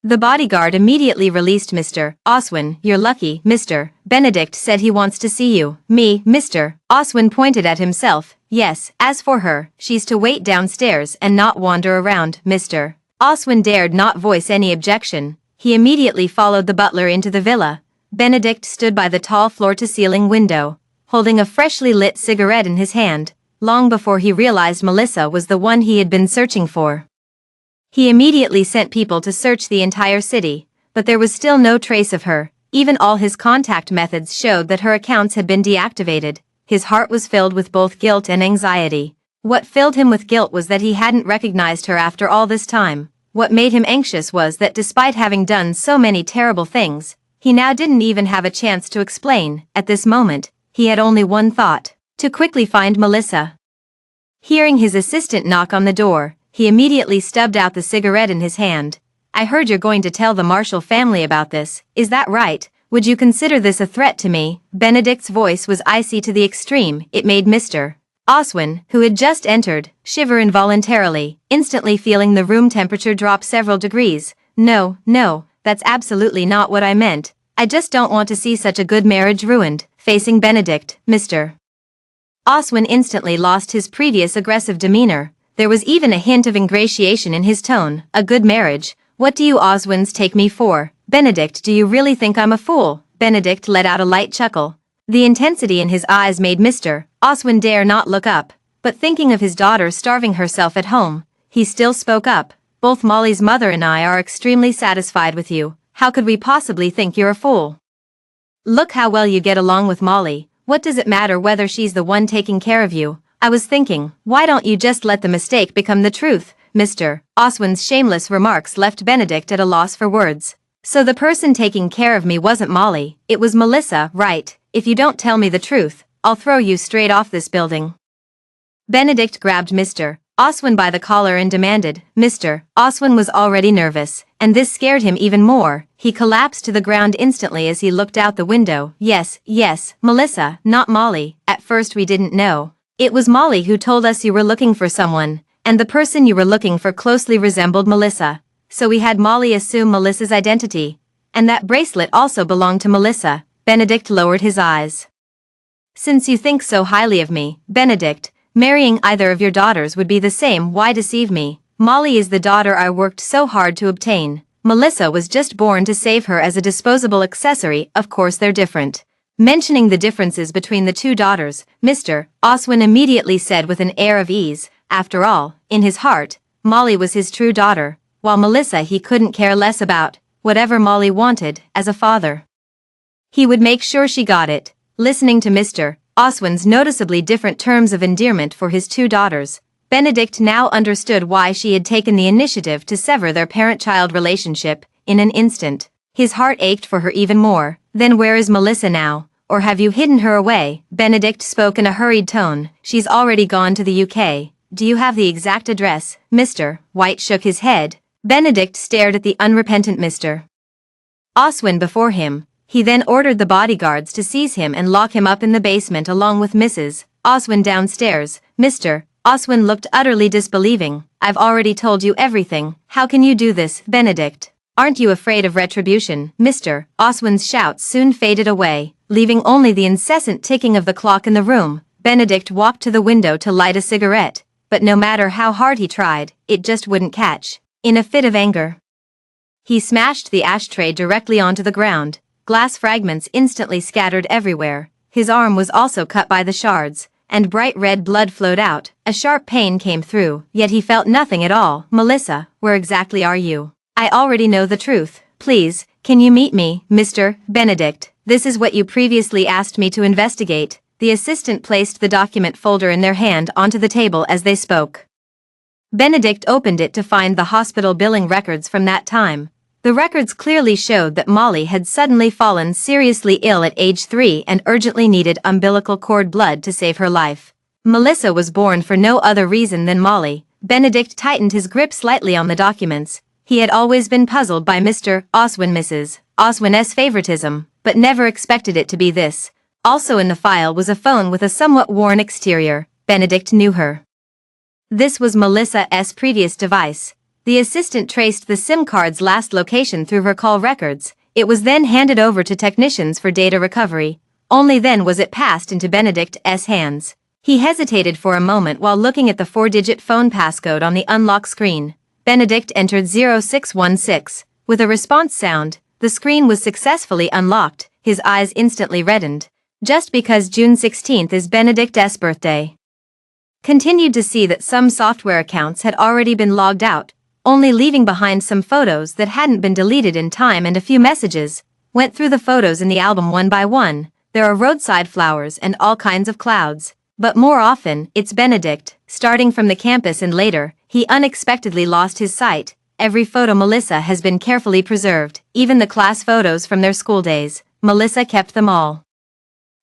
The bodyguard immediately released Mr. Oswin. You're lucky, Mr. Benedict said he wants to see you. Me, Mr. Oswin pointed at himself. Yes, as for her, she's to wait downstairs and not wander around. Mr. Oswin dared not voice any objection. He immediately followed the butler into the villa. Benedict stood by the tall floor-to-ceiling window, holding a freshly lit cigarette in his hand, long before he realized Melissa was the one he had been searching for. He immediately sent people to search the entire city, but there was still no trace of her. Even all his contact methods showed that her accounts had been deactivated. His heart was filled with both guilt and anxiety. What filled him with guilt was that he hadn't recognized her after all this time. What made him anxious was that despite having done so many terrible things, he now didn't even have a chance to explain. At this moment, he had only one thought: to quickly find Melissa. Hearing his assistant knock on the door, he immediately stubbed out the cigarette in his hand. I heard you're going to tell the Marshall family about this, is that right? Would you consider this a threat to me? Benedict's voice was icy to the extreme. It made Mr. Oswin, who had just entered, shiver involuntarily, instantly feeling the room temperature drop several degrees. No, that's absolutely not what I meant. I just don't want to see such a good marriage ruined. Facing Benedict, Mr. Oswin instantly lost his previous aggressive demeanor. There was even a hint of ingratiation in his tone. A good marriage? What do you Oswins take me for? Benedict, do you really think I'm a fool? Benedict let out a light chuckle. The intensity in his eyes made Mr. Oswin dare not look up, but thinking of his daughter starving herself at home, he still spoke up. Both Molly's mother and I are extremely satisfied with you. How could we possibly think you're a fool? Look how well you get along with Molly. What does it matter whether she's the one taking care of you? I was thinking, why don't you just let the mistake become the truth? Mr. Oswin's shameless remarks left Benedict at a loss for words. So the person taking care of me wasn't Molly, it was Melissa, right? If you don't tell me the truth, I'll throw you straight off this building. Benedict grabbed Mr. Oswin by the collar and demanded. Mr. Oswin was already nervous, and this scared him even more. He collapsed to the ground instantly as he looked out the window. Yes, Melissa, not Molly. At first we didn't know. It was Molly who told us you were looking for someone, and the person you were looking for closely resembled Melissa. So we had Molly assume Melissa's identity. And that bracelet also belonged to Melissa. Benedict lowered his eyes. Since you think so highly of me, Benedict, marrying either of your daughters would be the same. Why deceive me? Molly is the daughter I worked so hard to obtain. Melissa was just born to save her as a disposable accessory. Of course they're different. Mentioning the differences between the two daughters, Mr. Oswin immediately said with an air of ease, after all, in his heart, Molly was his true daughter, while Melissa he couldn't care less about. Whatever Molly wanted, as a father, he would make sure she got it. Listening to Mr. Oswin's noticeably different terms of endearment for his two daughters, Benedict now understood why she had taken the initiative to sever their parent-child relationship in an instant. His heart ached for her even more. Then where is Melissa now? Or have you hidden her away? Benedict spoke in a hurried tone. She's already gone to the UK. Do you have the exact address? Mr. White shook his head. Benedict stared at the unrepentant Mr. Oswin before him. He then ordered the bodyguards to seize him and lock him up in the basement along with Mrs. Oswin downstairs. Mr. Oswin looked utterly disbelieving. I've already told you everything. How can you do this, Benedict? Aren't you afraid of retribution? Mr. Oswin's shouts soon faded away, leaving only the incessant ticking of the clock in the room. Benedict walked to the window to light a cigarette, but no matter how hard he tried, it just wouldn't catch. In a fit of anger, he smashed the ashtray directly onto the ground. Glass fragments instantly scattered everywhere. His arm was also cut by the shards, and bright red blood flowed out. A sharp pain came through, yet he felt nothing at all. Melissa, where exactly are you? I already know the truth. Please, can you meet me, Mr. Benedict? This is what you previously asked me to investigate. The assistant placed the document folder in their hand onto the table as they spoke. Benedict opened it to find the hospital billing records from that time. The records clearly showed that Molly had suddenly fallen seriously ill at age 3 and urgently needed umbilical cord blood to save her life. Melissa was born for no other reason than Molly. Benedict tightened his grip slightly on the documents. He had always been puzzled by Mr. Mrs. Oswin's favoritism, but never expected it to be this. Also in the file was a phone with a somewhat worn exterior. Benedict knew her. This was Melissa's previous device. The assistant traced the SIM card's last location through her call records. It was then handed over to technicians for data recovery. Only then was it passed into Benedict's hands. He hesitated for a moment while looking at the 4-digit phone passcode on the unlock screen. Benedict entered 0616. With a response sound, the screen was successfully unlocked. His eyes instantly reddened. Just because June 16th is Benedict's birthday. Continued to see that some software accounts had already been logged out, only leaving behind some photos that hadn't been deleted in time and a few messages. Went through the photos in the album one by one. There are roadside flowers and all kinds of clouds. But more often, it's Benedict. Starting from the campus and later, he unexpectedly lost his sight. Every photo Melissa has been carefully preserved, even the class photos from their school days. Melissa kept them all.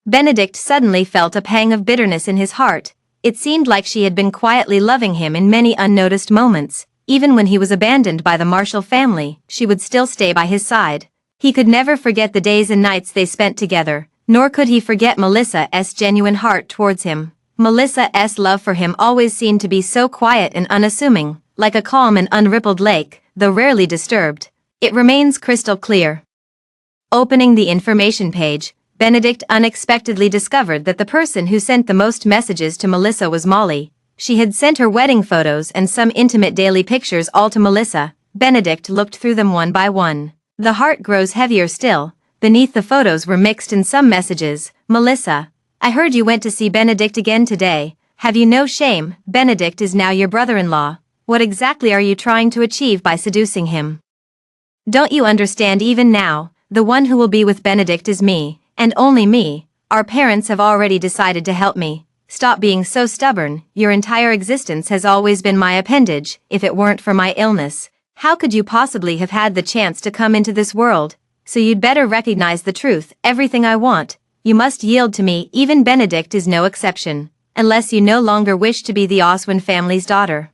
Benedict suddenly felt a pang of bitterness in his heart. It seemed like she had been quietly loving him in many unnoticed moments. Even when he was abandoned by the Marshall family, she would still stay by his side. He could never forget the days and nights they spent together, nor could he forget Melissa's genuine heart towards him. Melissa's love for him always seemed to be so quiet and unassuming, like a calm and unrippled lake, though rarely disturbed. It remains crystal clear. Opening the information page, Benedict unexpectedly discovered that the person who sent the most messages to Melissa was Molly. She had sent her wedding photos and some intimate daily pictures all to Melissa. Benedict looked through them one by one. The heart grows heavier still. Beneath the photos were mixed in some messages. Melissa, I heard you went to see Benedict again today. Have you no shame? Benedict is now your brother-in-law. What exactly are you trying to achieve by seducing him? Don't you understand even now? The one who will be with Benedict is me, and only me. Our parents have already decided to help me. Stop being so stubborn. Your entire existence has always been my appendage. If it weren't for my illness, how could you possibly have had the chance to come into this world? So you'd better recognize the truth. Everything I want, you must yield to me. Even Benedict is no exception, unless you no longer wish to be the Oswin family's daughter.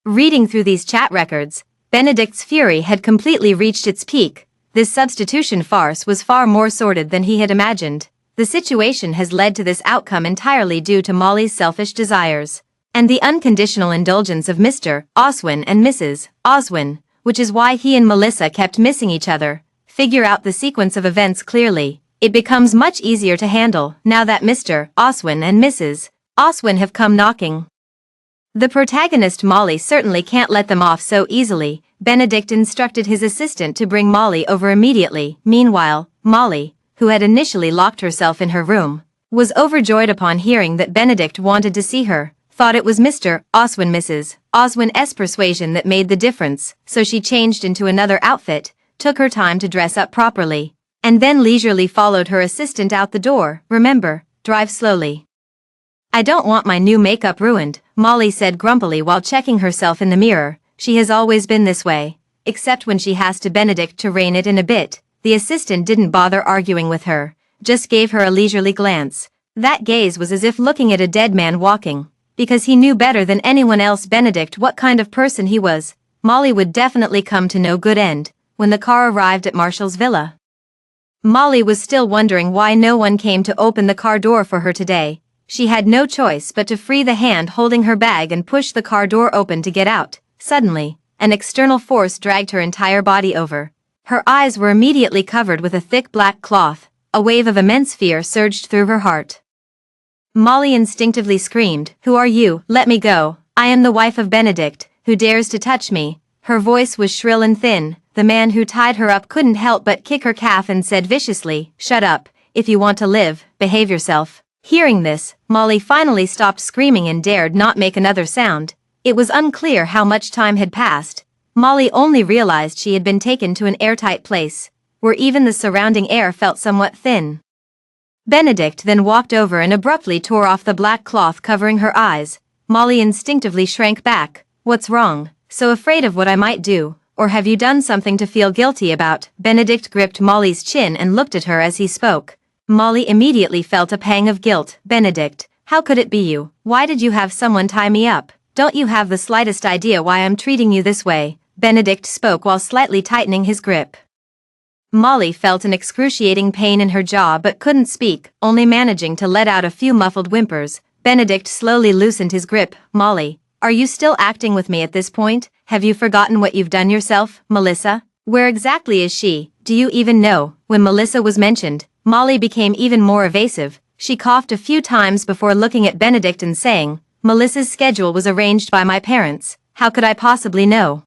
Reading through these chat records, Benedict's fury had completely reached its peak. This substitution farce was far more sordid than he had imagined. The situation has led to this outcome entirely due to Molly's selfish desires, and the unconditional indulgence of Mr. Oswin and Mrs. Oswin, which is why he and Melissa kept missing each other. Figure out the sequence of events clearly. It becomes much easier to handle now that Mr. Oswin and Mrs. Oswin have come knocking. The protagonist Molly certainly can't let them off so easily. Benedict instructed his assistant to bring Molly over immediately. Meanwhile, Molly, who had initially locked herself in her room, was overjoyed upon hearing that Benedict wanted to see her, thought it was Mr. Oswin Mrs. Oswin's persuasion that made the difference, so she changed into another outfit, took her time to dress up properly, and then leisurely followed her assistant out the door. Remember, drive slowly. I don't want my new makeup ruined, Molly said grumpily while checking herself in the mirror. She has always been this way, except when she has to Benedict to rein it in a bit. The assistant didn't bother arguing with her, just gave her a leisurely glance. That gaze was as if looking at a dead man walking, because he knew better than anyone else Benedict what kind of person he was. Molly would definitely come to no good end. When the car arrived at Marshall's villa, Molly was still wondering why no one came to open the car door for her today. She had no choice but to free the hand holding her bag and push the car door open to get out. Suddenly, an external force dragged her entire body over. Her eyes were immediately covered with a thick black cloth. A wave of immense fear surged through her heart. Molly instinctively screamed, "Who are you? Let me go. I am the wife of Benedict. Who dares to touch me?" Her voice was shrill and thin. The man who tied her up couldn't help but kick her calf and said viciously, "Shut up. If you want to live, behave yourself." Hearing this, Molly finally stopped screaming and dared not make another sound. It was unclear how much time had passed. Molly only realized she had been taken to an airtight place. where even the surrounding air felt somewhat thin. Benedict then walked over and abruptly tore off the black cloth covering her eyes. Molly instinctively shrank back. "What's wrong? So afraid of what I might do, or have you done something to feel guilty about?" Benedict gripped Molly's chin and looked at her as he spoke. Molly immediately felt a pang of guilt. "Benedict, how could it be you? Why did you have someone tie me up? Don't you have the slightest idea why I'm treating you this way?" Benedict spoke while slightly tightening his grip. Molly felt an excruciating pain in her jaw but couldn't speak, only managing to let out a few muffled whimpers. Benedict slowly loosened his grip. "Molly, are you still acting with me at this point? Have you forgotten what you've done yourself, Melissa? Where exactly is she? Do you even know?" When Melissa was mentioned, Molly became even more evasive. She coughed a few times before looking at Benedict and saying, "Melissa's schedule was arranged by my parents. How could I possibly know?"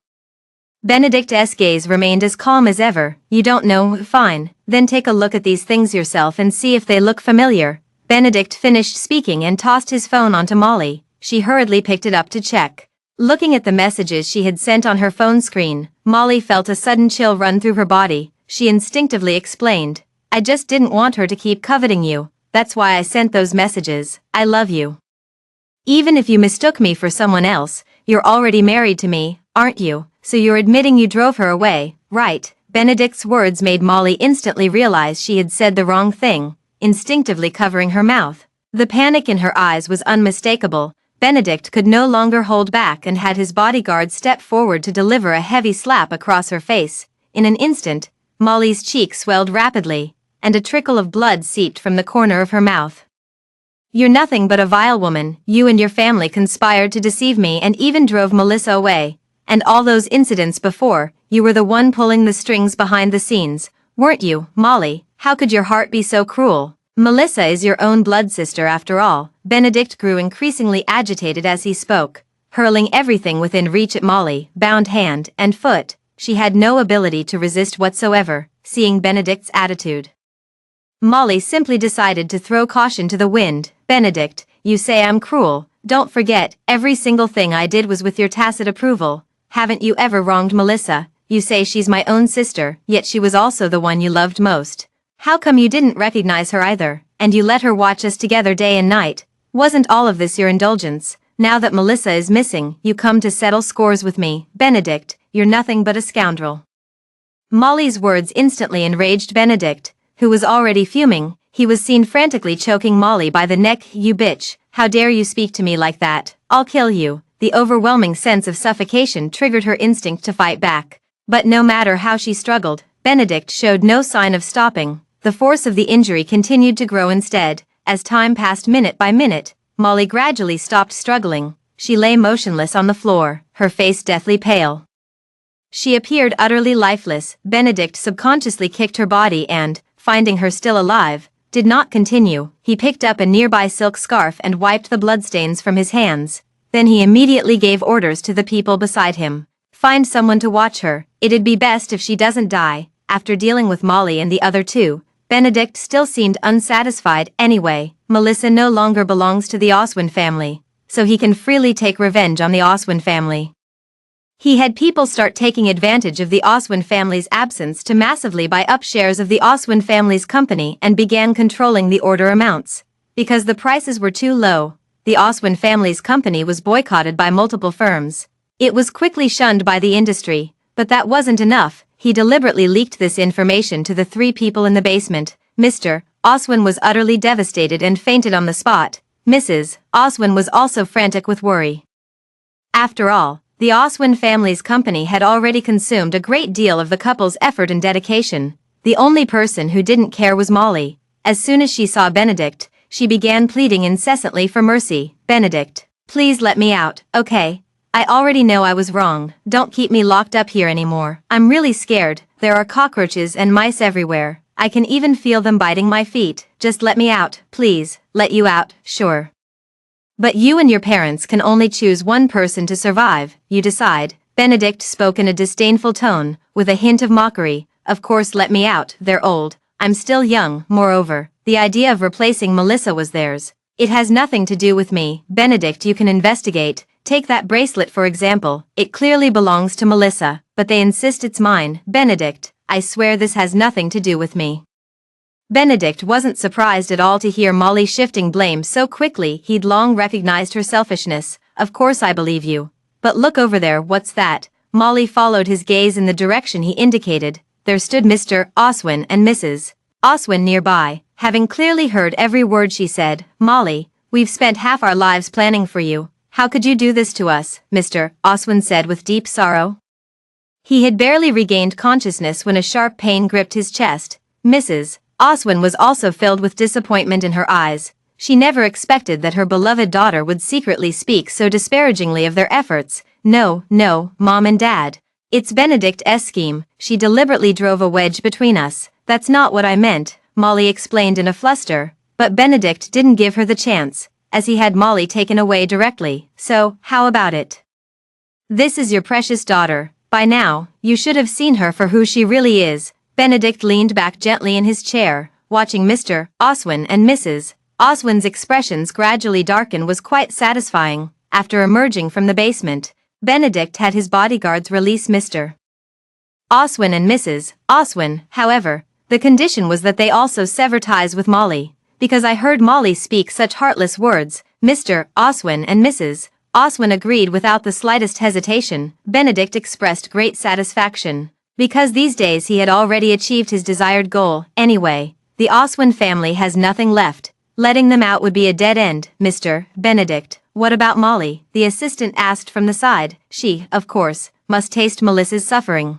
Benedict's gaze remained as calm as ever. "You don't know? Fine. Then take a look at these things yourself and see if they look familiar." Benedict finished speaking and tossed his phone onto Molly. She hurriedly picked it up to check. Looking at the messages she had sent on her phone screen, Molly felt a sudden chill run through her body. She instinctively explained, "I just didn't want her to keep coveting you. That's why I sent those messages. I love you. Even if you mistook me for someone else, you're already married to me, aren't you? So you're admitting you drove her away, right?" Benedict's words made Molly instantly realize she had said the wrong thing, instinctively covering her mouth. The panic in her eyes was unmistakable. Benedict could no longer hold back and had his bodyguard step forward to deliver a heavy slap across her face. In an instant, Molly's cheek swelled rapidly, and a trickle of blood seeped from the corner of her mouth. "You're nothing but a vile woman. You and your family conspired to deceive me and even drove Melissa away. And all those incidents before, you were the one pulling the strings behind the scenes, weren't you, Molly? How could your heart be so cruel? Melissa is your own blood sister after all." Benedict grew increasingly agitated as he spoke, hurling everything within reach at Molly, bound hand and foot. She had no ability to resist whatsoever. Seeing Benedict's attitude, Molly simply decided to throw caution to the wind. "Benedict, you say I'm cruel. Don't forget, every single thing I did was with your tacit approval. Haven't you ever wronged Melissa? You say she's my own sister, yet she was also the one you loved most. How come you didn't recognize her either, and you let her watch us together day and night? Wasn't all of this your indulgence? Now that Melissa is missing, you come to settle scores with me. Benedict, you're nothing but a scoundrel." Molly's words instantly enraged Benedict, who was already fuming. He was seen frantically choking Molly by the neck. "You bitch, how dare you speak to me like that? I'll kill you." The overwhelming sense of suffocation triggered her instinct to fight back. But no matter how she struggled, Benedict showed no sign of stopping. The force of the injury continued to grow instead. As time passed minute by minute, Molly gradually stopped struggling. She lay motionless on the floor, her face deathly pale. She appeared utterly lifeless. Benedict subconsciously kicked her body and, finding her still alive, did not continue. He picked up a nearby silk scarf and wiped the bloodstains from his hands. Then he immediately gave orders to the people beside him. "Find someone to watch her. It'd be best if she doesn't die." After dealing with Molly and the other two, Benedict still seemed unsatisfied. "Anyway, Melissa no longer belongs to the Oswin family, so he can freely take revenge on the Oswin family." He had people start taking advantage of the Oswin family's absence to massively buy up shares of the Oswin family's company and began controlling the order amounts. Because the prices were too low, the Oswin family's company was boycotted by multiple firms. It was quickly shunned by the industry, but that wasn't enough. He deliberately leaked this information to the three people in the basement. Mr. Oswin was utterly devastated and fainted on the spot. Mrs. Oswin was also frantic with worry. After all, the Oswin family's company had already consumed a great deal of the couple's effort and dedication. The only person who didn't care was Molly. As soon as she saw Benedict, she began pleading incessantly for mercy. "Benedict, please let me out, okay? I already know I was wrong. Don't keep me locked up here anymore. I'm really scared. There are cockroaches and mice everywhere. I can even feel them biting my feet. Just let me out, please." "Let you out, sure. But you and your parents can only choose one person to survive, you decide." Benedict spoke in a disdainful tone, with a hint of mockery. "Of course let me out, they're old. I'm still young. Moreover, the idea of replacing Melissa was theirs. It has nothing to do with me." "Benedict, you can investigate. Take that bracelet for example. It clearly belongs to Melissa, but they insist it's mine." "Benedict, I swear this has nothing to do with me. Benedict wasn't surprised at all to hear Molly shifting blame so quickly. He'd long recognized her selfishness. Of course I believe you. But look over there, what's that? Molly followed his gaze in the direction he indicated. There stood Mr. Oswin and Mrs. Oswin nearby, having clearly heard every word she said. Molly, we've spent half our lives planning for you. How could you do this to us? Mr. Oswin said with deep sorrow. He had barely regained consciousness when a sharp pain gripped his chest. Mrs. Oswin was also filled with disappointment in her eyes. She never expected that her beloved daughter would secretly speak so disparagingly of their efforts. No, Mom and Dad. It's Benedict's scheme. She deliberately drove a wedge between us. That's not what I meant, Molly explained in a fluster. But Benedict didn't give her the chance, as he had Molly taken away directly. So, how about it? This is your precious daughter. By now, you should have seen her for who she really is. Benedict leaned back gently in his chair, watching Mr. Oswin and Mrs. Oswin's expressions gradually darken was quite satisfying. After emerging from the basement, Benedict had his bodyguards release Mr. Oswin and Mrs. Oswin. However, the condition was that they also sever ties with Molly. Because I heard Molly speak such heartless words, Mr. Oswin and Mrs. Oswin agreed without the slightest hesitation. Benedict expressed great satisfaction, because these days he had already achieved his desired goal. Anyway, the Oswin family has nothing left. Letting them out would be a dead end. Mr. Benedict, what about Molly? The assistant asked from the side. She, of course, must taste Melissa's suffering.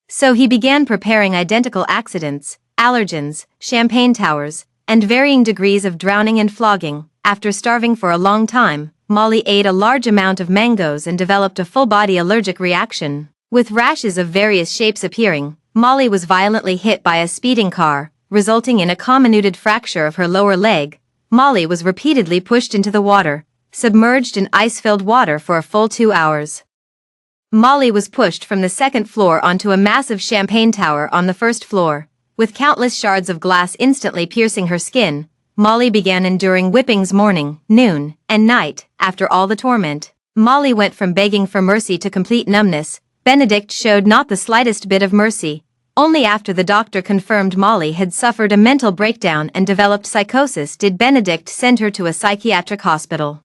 So he began preparing identical accidents, allergens, champagne towers, and varying degrees of drowning and flogging. After starving for a long time, Molly ate a large amount of mangoes and developed a full-body allergic reaction. With rashes of various shapes appearing, Molly was violently hit by a speeding car, resulting in a comminuted fracture of her lower leg. Molly was repeatedly pushed into the water, submerged in ice-filled water for a full 2 hours. Molly was pushed from the second floor onto a massive champagne tower on the first floor. With countless shards of glass instantly piercing her skin, Molly began enduring whippings morning, noon, and night. After all the torment, Molly went from begging for mercy to complete numbness. Benedict showed not the slightest bit of mercy. Only after the doctor confirmed Molly had suffered a mental breakdown and developed psychosis did Benedict send her to a psychiatric hospital.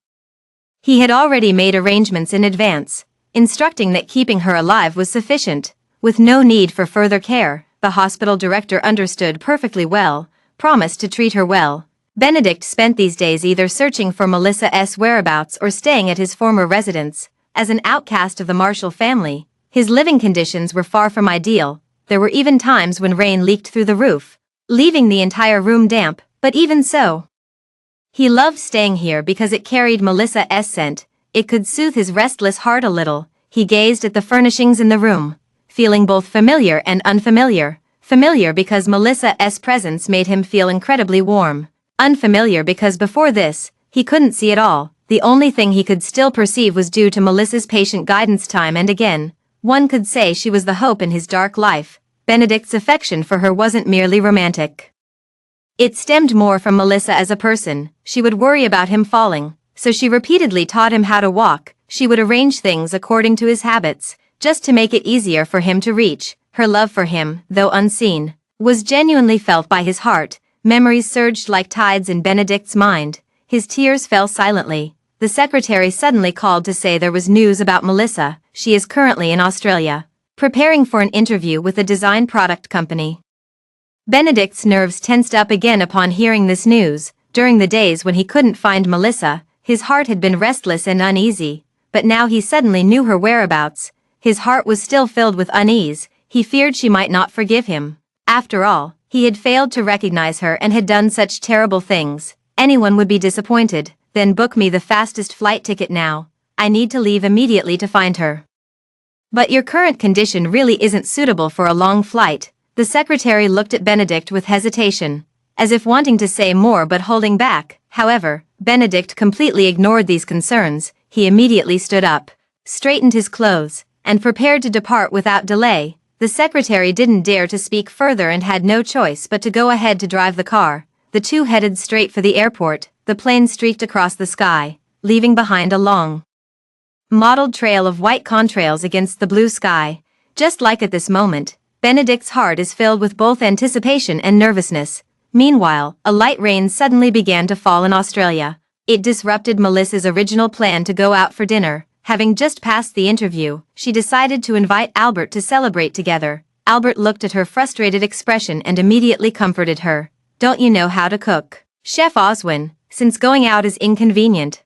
He had already made arrangements in advance, instructing that keeping her alive was sufficient, with no need for further care. The hospital director understood perfectly well, promised to treat her well. Benedict spent these days either searching for Melissa's whereabouts or staying at his former residence. As an outcast of the Marshall family, his living conditions were far from ideal. There were even times when rain leaked through the roof, leaving the entire room damp, but even so, he loved staying here because it carried Melissa's scent. It could soothe his restless heart a little. He gazed at the furnishings in the room, feeling both familiar and unfamiliar. Familiar because Melissa's presence made him feel incredibly warm. Unfamiliar because before this, he couldn't see at all. The only thing he could still perceive was due to Melissa's patient guidance time and again. One could say she was the hope in his dark life. Benedict's affection for her wasn't merely romantic. It stemmed more from Melissa as a person. She would worry about him falling, so she repeatedly taught him how to walk. She would arrange things according to his habits, just to make it easier for him to reach. Her love for him, though unseen, was genuinely felt by his heart. Memories surged like tides in Benedict's mind. His tears fell silently. The secretary suddenly called to say there was news about Melissa. She is currently in Australia, preparing for an interview with a design product company. Benedict's nerves tensed up again upon hearing this news. During the days when he couldn't find Melissa, his heart had been restless and uneasy, but now he suddenly knew her whereabouts. His heart was still filled with unease. He feared she might not forgive him. After all, he had failed to recognize her and had done such terrible things. Anyone would be disappointed. Then book me the fastest flight ticket now. I need to leave immediately to find her. But your current condition really isn't suitable for a long flight. The secretary looked at Benedict with hesitation, as if wanting to say more but holding back. However, Benedict completely ignored these concerns. He immediately stood up, straightened his clothes, and prepared to depart without delay. The secretary didn't dare to speak further and had no choice but to go ahead to drive the car. The two headed straight for the airport. The plane streaked across the sky, leaving behind a long, mottled trail of white contrails against the blue sky. Just like at this moment, Benedict's heart is filled with both anticipation and nervousness. Meanwhile, a light rain suddenly began to fall in Australia. It disrupted Melissa's original plan to go out for dinner. Having just passed the interview, she decided to invite Albert to celebrate together. Albert looked at her frustrated expression and immediately comforted her. "Don't you know how to cook, Chef Oswin, since going out is inconvenient?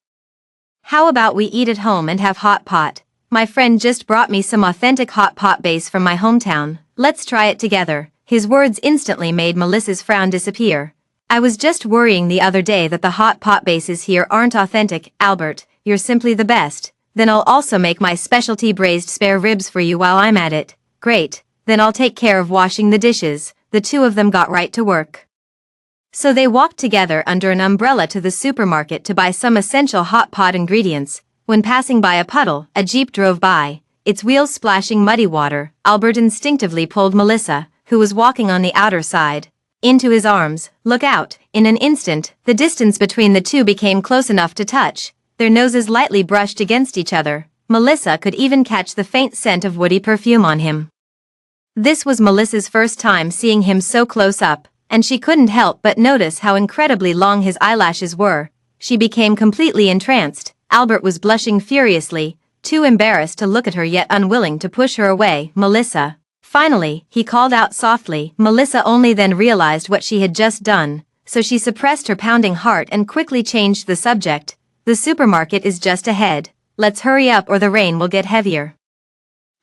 How about we eat at home and have hot pot? My friend just brought me some authentic hot pot base from my hometown. Let's try it together." His words instantly made Melissa's frown disappear. "I was just worrying the other day that the hot pot bases here aren't authentic. Albert, you're simply the best. Then I'll also make my specialty braised spare ribs for you while I'm at it." "Great, then I'll take care of washing the dishes." The two of them got right to work. So they walked together under an umbrella to the supermarket to buy some essential hot pot ingredients. When passing by a puddle, a jeep drove by, its wheels splashing muddy water. Albert instinctively pulled Melissa, who was walking on the outer side, into his arms. "Look out." In an instant, the distance between the two became close enough to touch. Their noses lightly brushed against each other. Melissa could even catch the faint scent of woody perfume on him. This was Melissa's first time seeing him so close up, and she couldn't help but notice how incredibly long his eyelashes were. She became completely entranced. Albert was blushing furiously, too embarrassed to look at her yet unwilling to push her away. "Melissa." Finally, he called out softly. Melissa only then realized what she had just done, so she suppressed her pounding heart and quickly changed the subject. "The supermarket is just ahead. Let's hurry up or the rain will get heavier."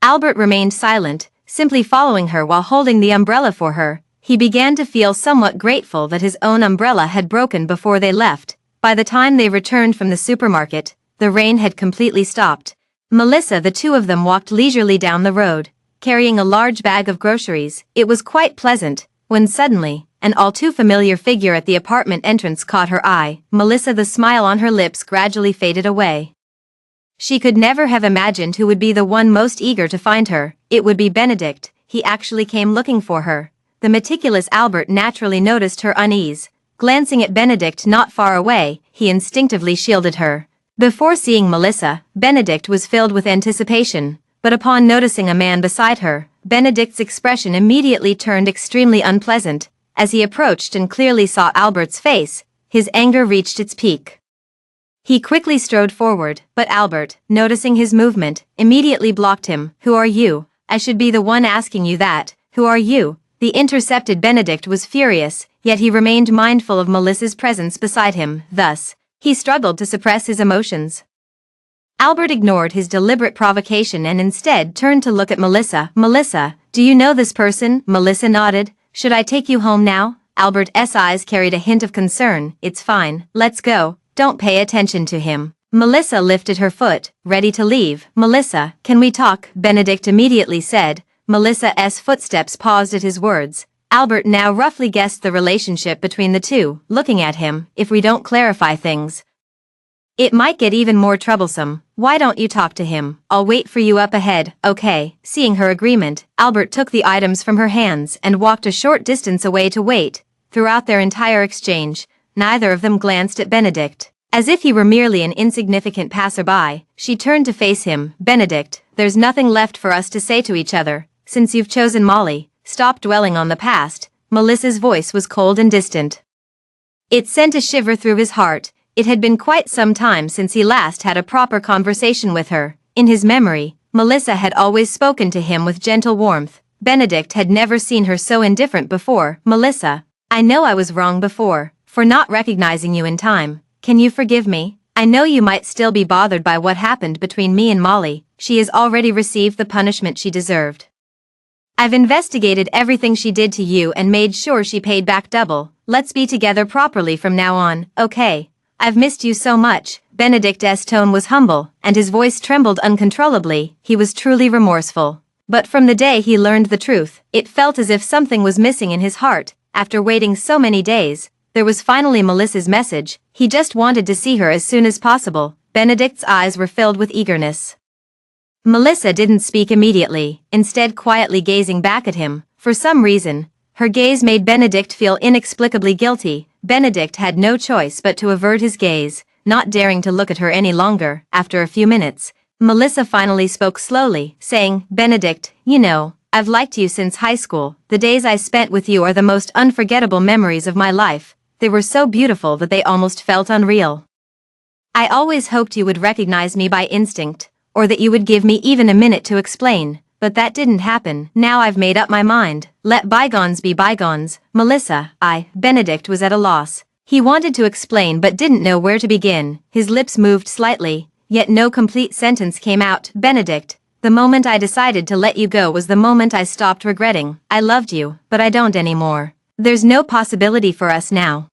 Albert remained silent, simply following her while holding the umbrella for her. He began to feel somewhat grateful that his own umbrella had broken before they left. By the time they returned from the supermarket, the rain had completely stopped. Melissa, the two of them walked leisurely down the road, carrying a large bag of groceries. It was quite pleasant, when suddenly, an all too familiar figure at the apartment entrance caught her eye. Melissa, the smile on her lips gradually faded away. She could never have imagined who would be the one most eager to find her. It would be Benedict. He actually came looking for her. The meticulous Albert naturally noticed her unease. Glancing at Benedict not far away, he instinctively shielded her. Before seeing Melissa, Benedict was filled with anticipation, but upon noticing a man beside her, Benedict's expression immediately turned extremely unpleasant. As he approached and clearly saw Albert's face, his anger reached its peak. He quickly strode forward, but Albert, noticing his movement, immediately blocked him. "Who are you? I should be the one asking you that. Who are you?" The intercepted Benedict was furious, yet he remained mindful of Melissa's presence beside him. Thus, he struggled to suppress his emotions. Albert ignored his deliberate provocation and instead turned to look at Melissa. "Melissa, do you know this person?" Melissa nodded. "Should I take you home now?" Albert's eyes carried a hint of concern. "It's fine, let's go. Don't pay attention to him." Melissa lifted her foot, ready to leave. "Melissa, can we talk?" Benedict immediately said. Melissa's footsteps paused at his words. Albert now roughly guessed the relationship between the two. Looking at him, "If we don't clarify things, it might get even more troublesome. Why don't you talk to him? I'll wait for you up ahead." "Okay." Seeing her agreement, Albert took the items from her hands and walked a short distance away to wait. Throughout their entire exchange, neither of them glanced at Benedict. As if he were merely an insignificant passerby, she turned to face him. "Benedict, there's nothing left for us to say to each other. Since you've chosen Molly, stop dwelling on the past." Melissa's voice was cold and distant. It sent a shiver through his heart. It had been quite some time since he last had a proper conversation with her. In his memory, Melissa had always spoken to him with gentle warmth. Benedict had never seen her so indifferent before. "Melissa, I know I was wrong before, for not recognizing you in time. Can you forgive me? I know you might still be bothered by what happened between me and Molly. She has already received the punishment she deserved. I've investigated everything she did to you and made sure she paid back double. Let's be together properly from now on, okay? I've missed you so much." Benedict's tone was humble, and his voice trembled uncontrollably. He was truly remorseful. But from the day he learned the truth, it felt as if something was missing in his heart. After waiting so many days, there was finally Melissa's message. He just wanted to see her as soon as possible. Benedict's eyes were filled with eagerness. Melissa didn't speak immediately, instead quietly gazing back at him. For some reason, her gaze made Benedict feel inexplicably guilty. Benedict had no choice but to avert his gaze, not daring to look at her any longer. After a few minutes, Melissa finally spoke slowly, saying, "Benedict, you know, I've liked you since high school. The days I spent with you are the most unforgettable memories of my life. They were so beautiful that they almost felt unreal. I always hoped you would recognize me by instinct, or that you would give me even a minute to explain, but that didn't happen. Now I've made up my mind. Let bygones be bygones. Melissa, Benedict was at a loss. He wanted to explain but didn't know where to begin. His lips moved slightly, yet no complete sentence came out. Benedict, the moment I decided to let you go was the moment I stopped regretting. I loved you, but I don't anymore. There's no possibility for us now.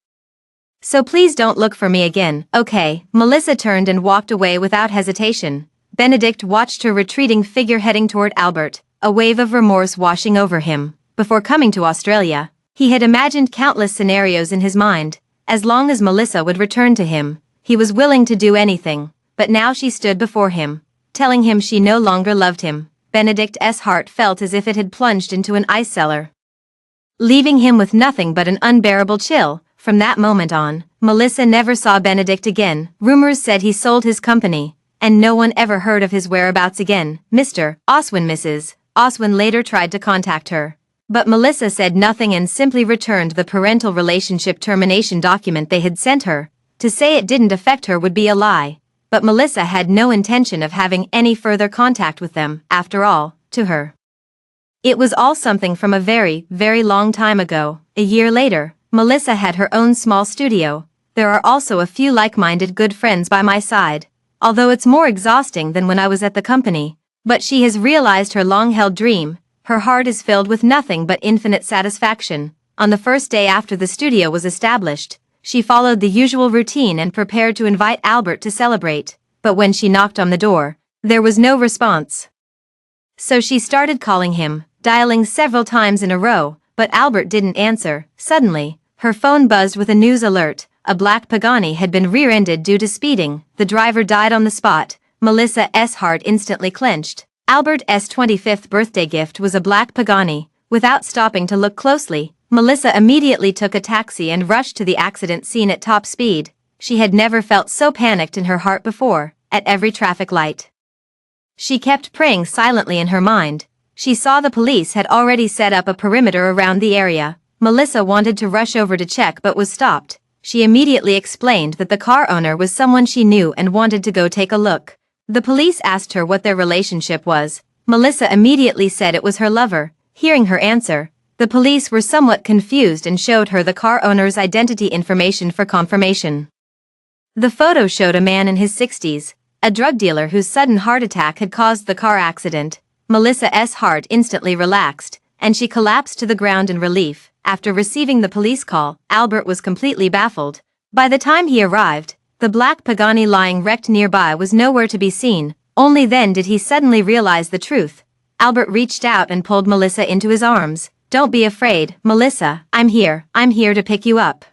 So please don't look for me again, okay? Melissa turned and walked away without hesitation. Benedict watched her retreating figure heading toward Albert, a wave of remorse washing over him. Before coming to Australia, he had imagined countless scenarios in his mind. As long as Melissa would return to him, he was willing to do anything. But now she stood before him, telling him she no longer loved him. Benedict's heart felt as if it had plunged into an ice cellar, leaving him with nothing but an unbearable chill. From that moment on, Melissa never saw Benedict again. Rumors said he sold his company, and no one ever heard of his whereabouts again. Mrs. Oswin later tried to contact her, but Melissa said nothing and simply returned the parental relationship termination document they had sent her. To say it didn't affect her would be a lie, but Melissa had no intention of having any further contact with them. After all, to her, it was all something from a very, very long time ago. A year later, Melissa had her own small studio. There are also a few like-minded good friends by my side, although it's more exhausting than when I was at the company. But she has realized her long-held dream. Her heart is filled with nothing but infinite satisfaction. On the first day after the studio was established, she followed the usual routine and prepared to invite Albert to celebrate. But when she knocked on the door, there was no response. So she started calling him, dialing several times in a row, but Albert didn't answer. Suddenly, her phone buzzed with a news alert. A black Pagani had been rear-ended due to speeding. The driver died on the spot. Melissa's heart instantly clenched. Albert's 25th birthday gift was a black Pagani. Without stopping to look closely, Melissa immediately took a taxi and rushed to the accident scene at top speed. She had never felt so panicked in her heart before. At every traffic light, she kept praying silently in her mind. She saw the police had already set up a perimeter around the area. Melissa wanted to rush over to check but was stopped. She immediately explained that the car owner was someone she knew and wanted to go take a look. The police asked her what their relationship was. Melissa immediately said it was her lover. Hearing her answer, the police were somewhat confused and showed her the car owner's identity information for confirmation. The photo showed a man in his 60s, a drug dealer whose sudden heart attack had caused the car accident. Melissa's heart instantly relaxed, and she collapsed to the ground in relief. After receiving the police call, Albert was completely baffled. By the time he arrived, the black Pagani lying wrecked nearby was nowhere to be seen. Only then did he suddenly realize the truth. Albert reached out and pulled Melissa into his arms. "Don't be afraid, Melissa, I'm here to pick you up."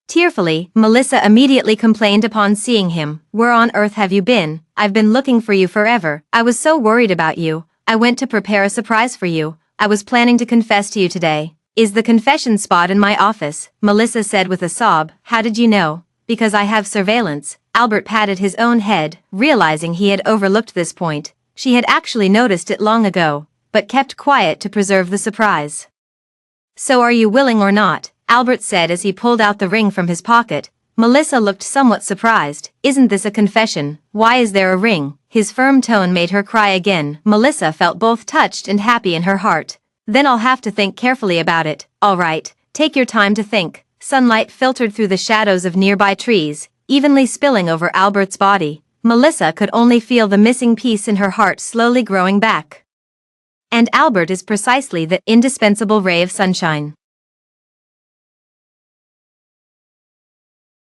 Tearfully, Melissa immediately complained upon seeing him. "Where on earth have you been? I've been looking for you forever. I was so worried about you. I went to prepare a surprise for you. I was planning to confess to you today." "Is the confession spot in my office?" Melissa said with a sob. "How did you know?" "Because I have surveillance." Albert patted his own head, realizing he had overlooked this point. She had actually noticed it long ago, but kept quiet to preserve the surprise. "So are you willing or not?" Albert said as he pulled out the ring from his pocket. Melissa looked somewhat surprised. "Isn't this a confession? Why is there a ring?" His firm tone made her cry again. Melissa felt both touched and happy in her heart. "Then I'll have to think carefully about it." "All right, take your time to think." Sunlight filtered through the shadows of nearby trees, evenly spilling over Albert's body. Melissa could only feel the missing piece in her heart slowly growing back. And Albert is precisely the indispensable ray of sunshine.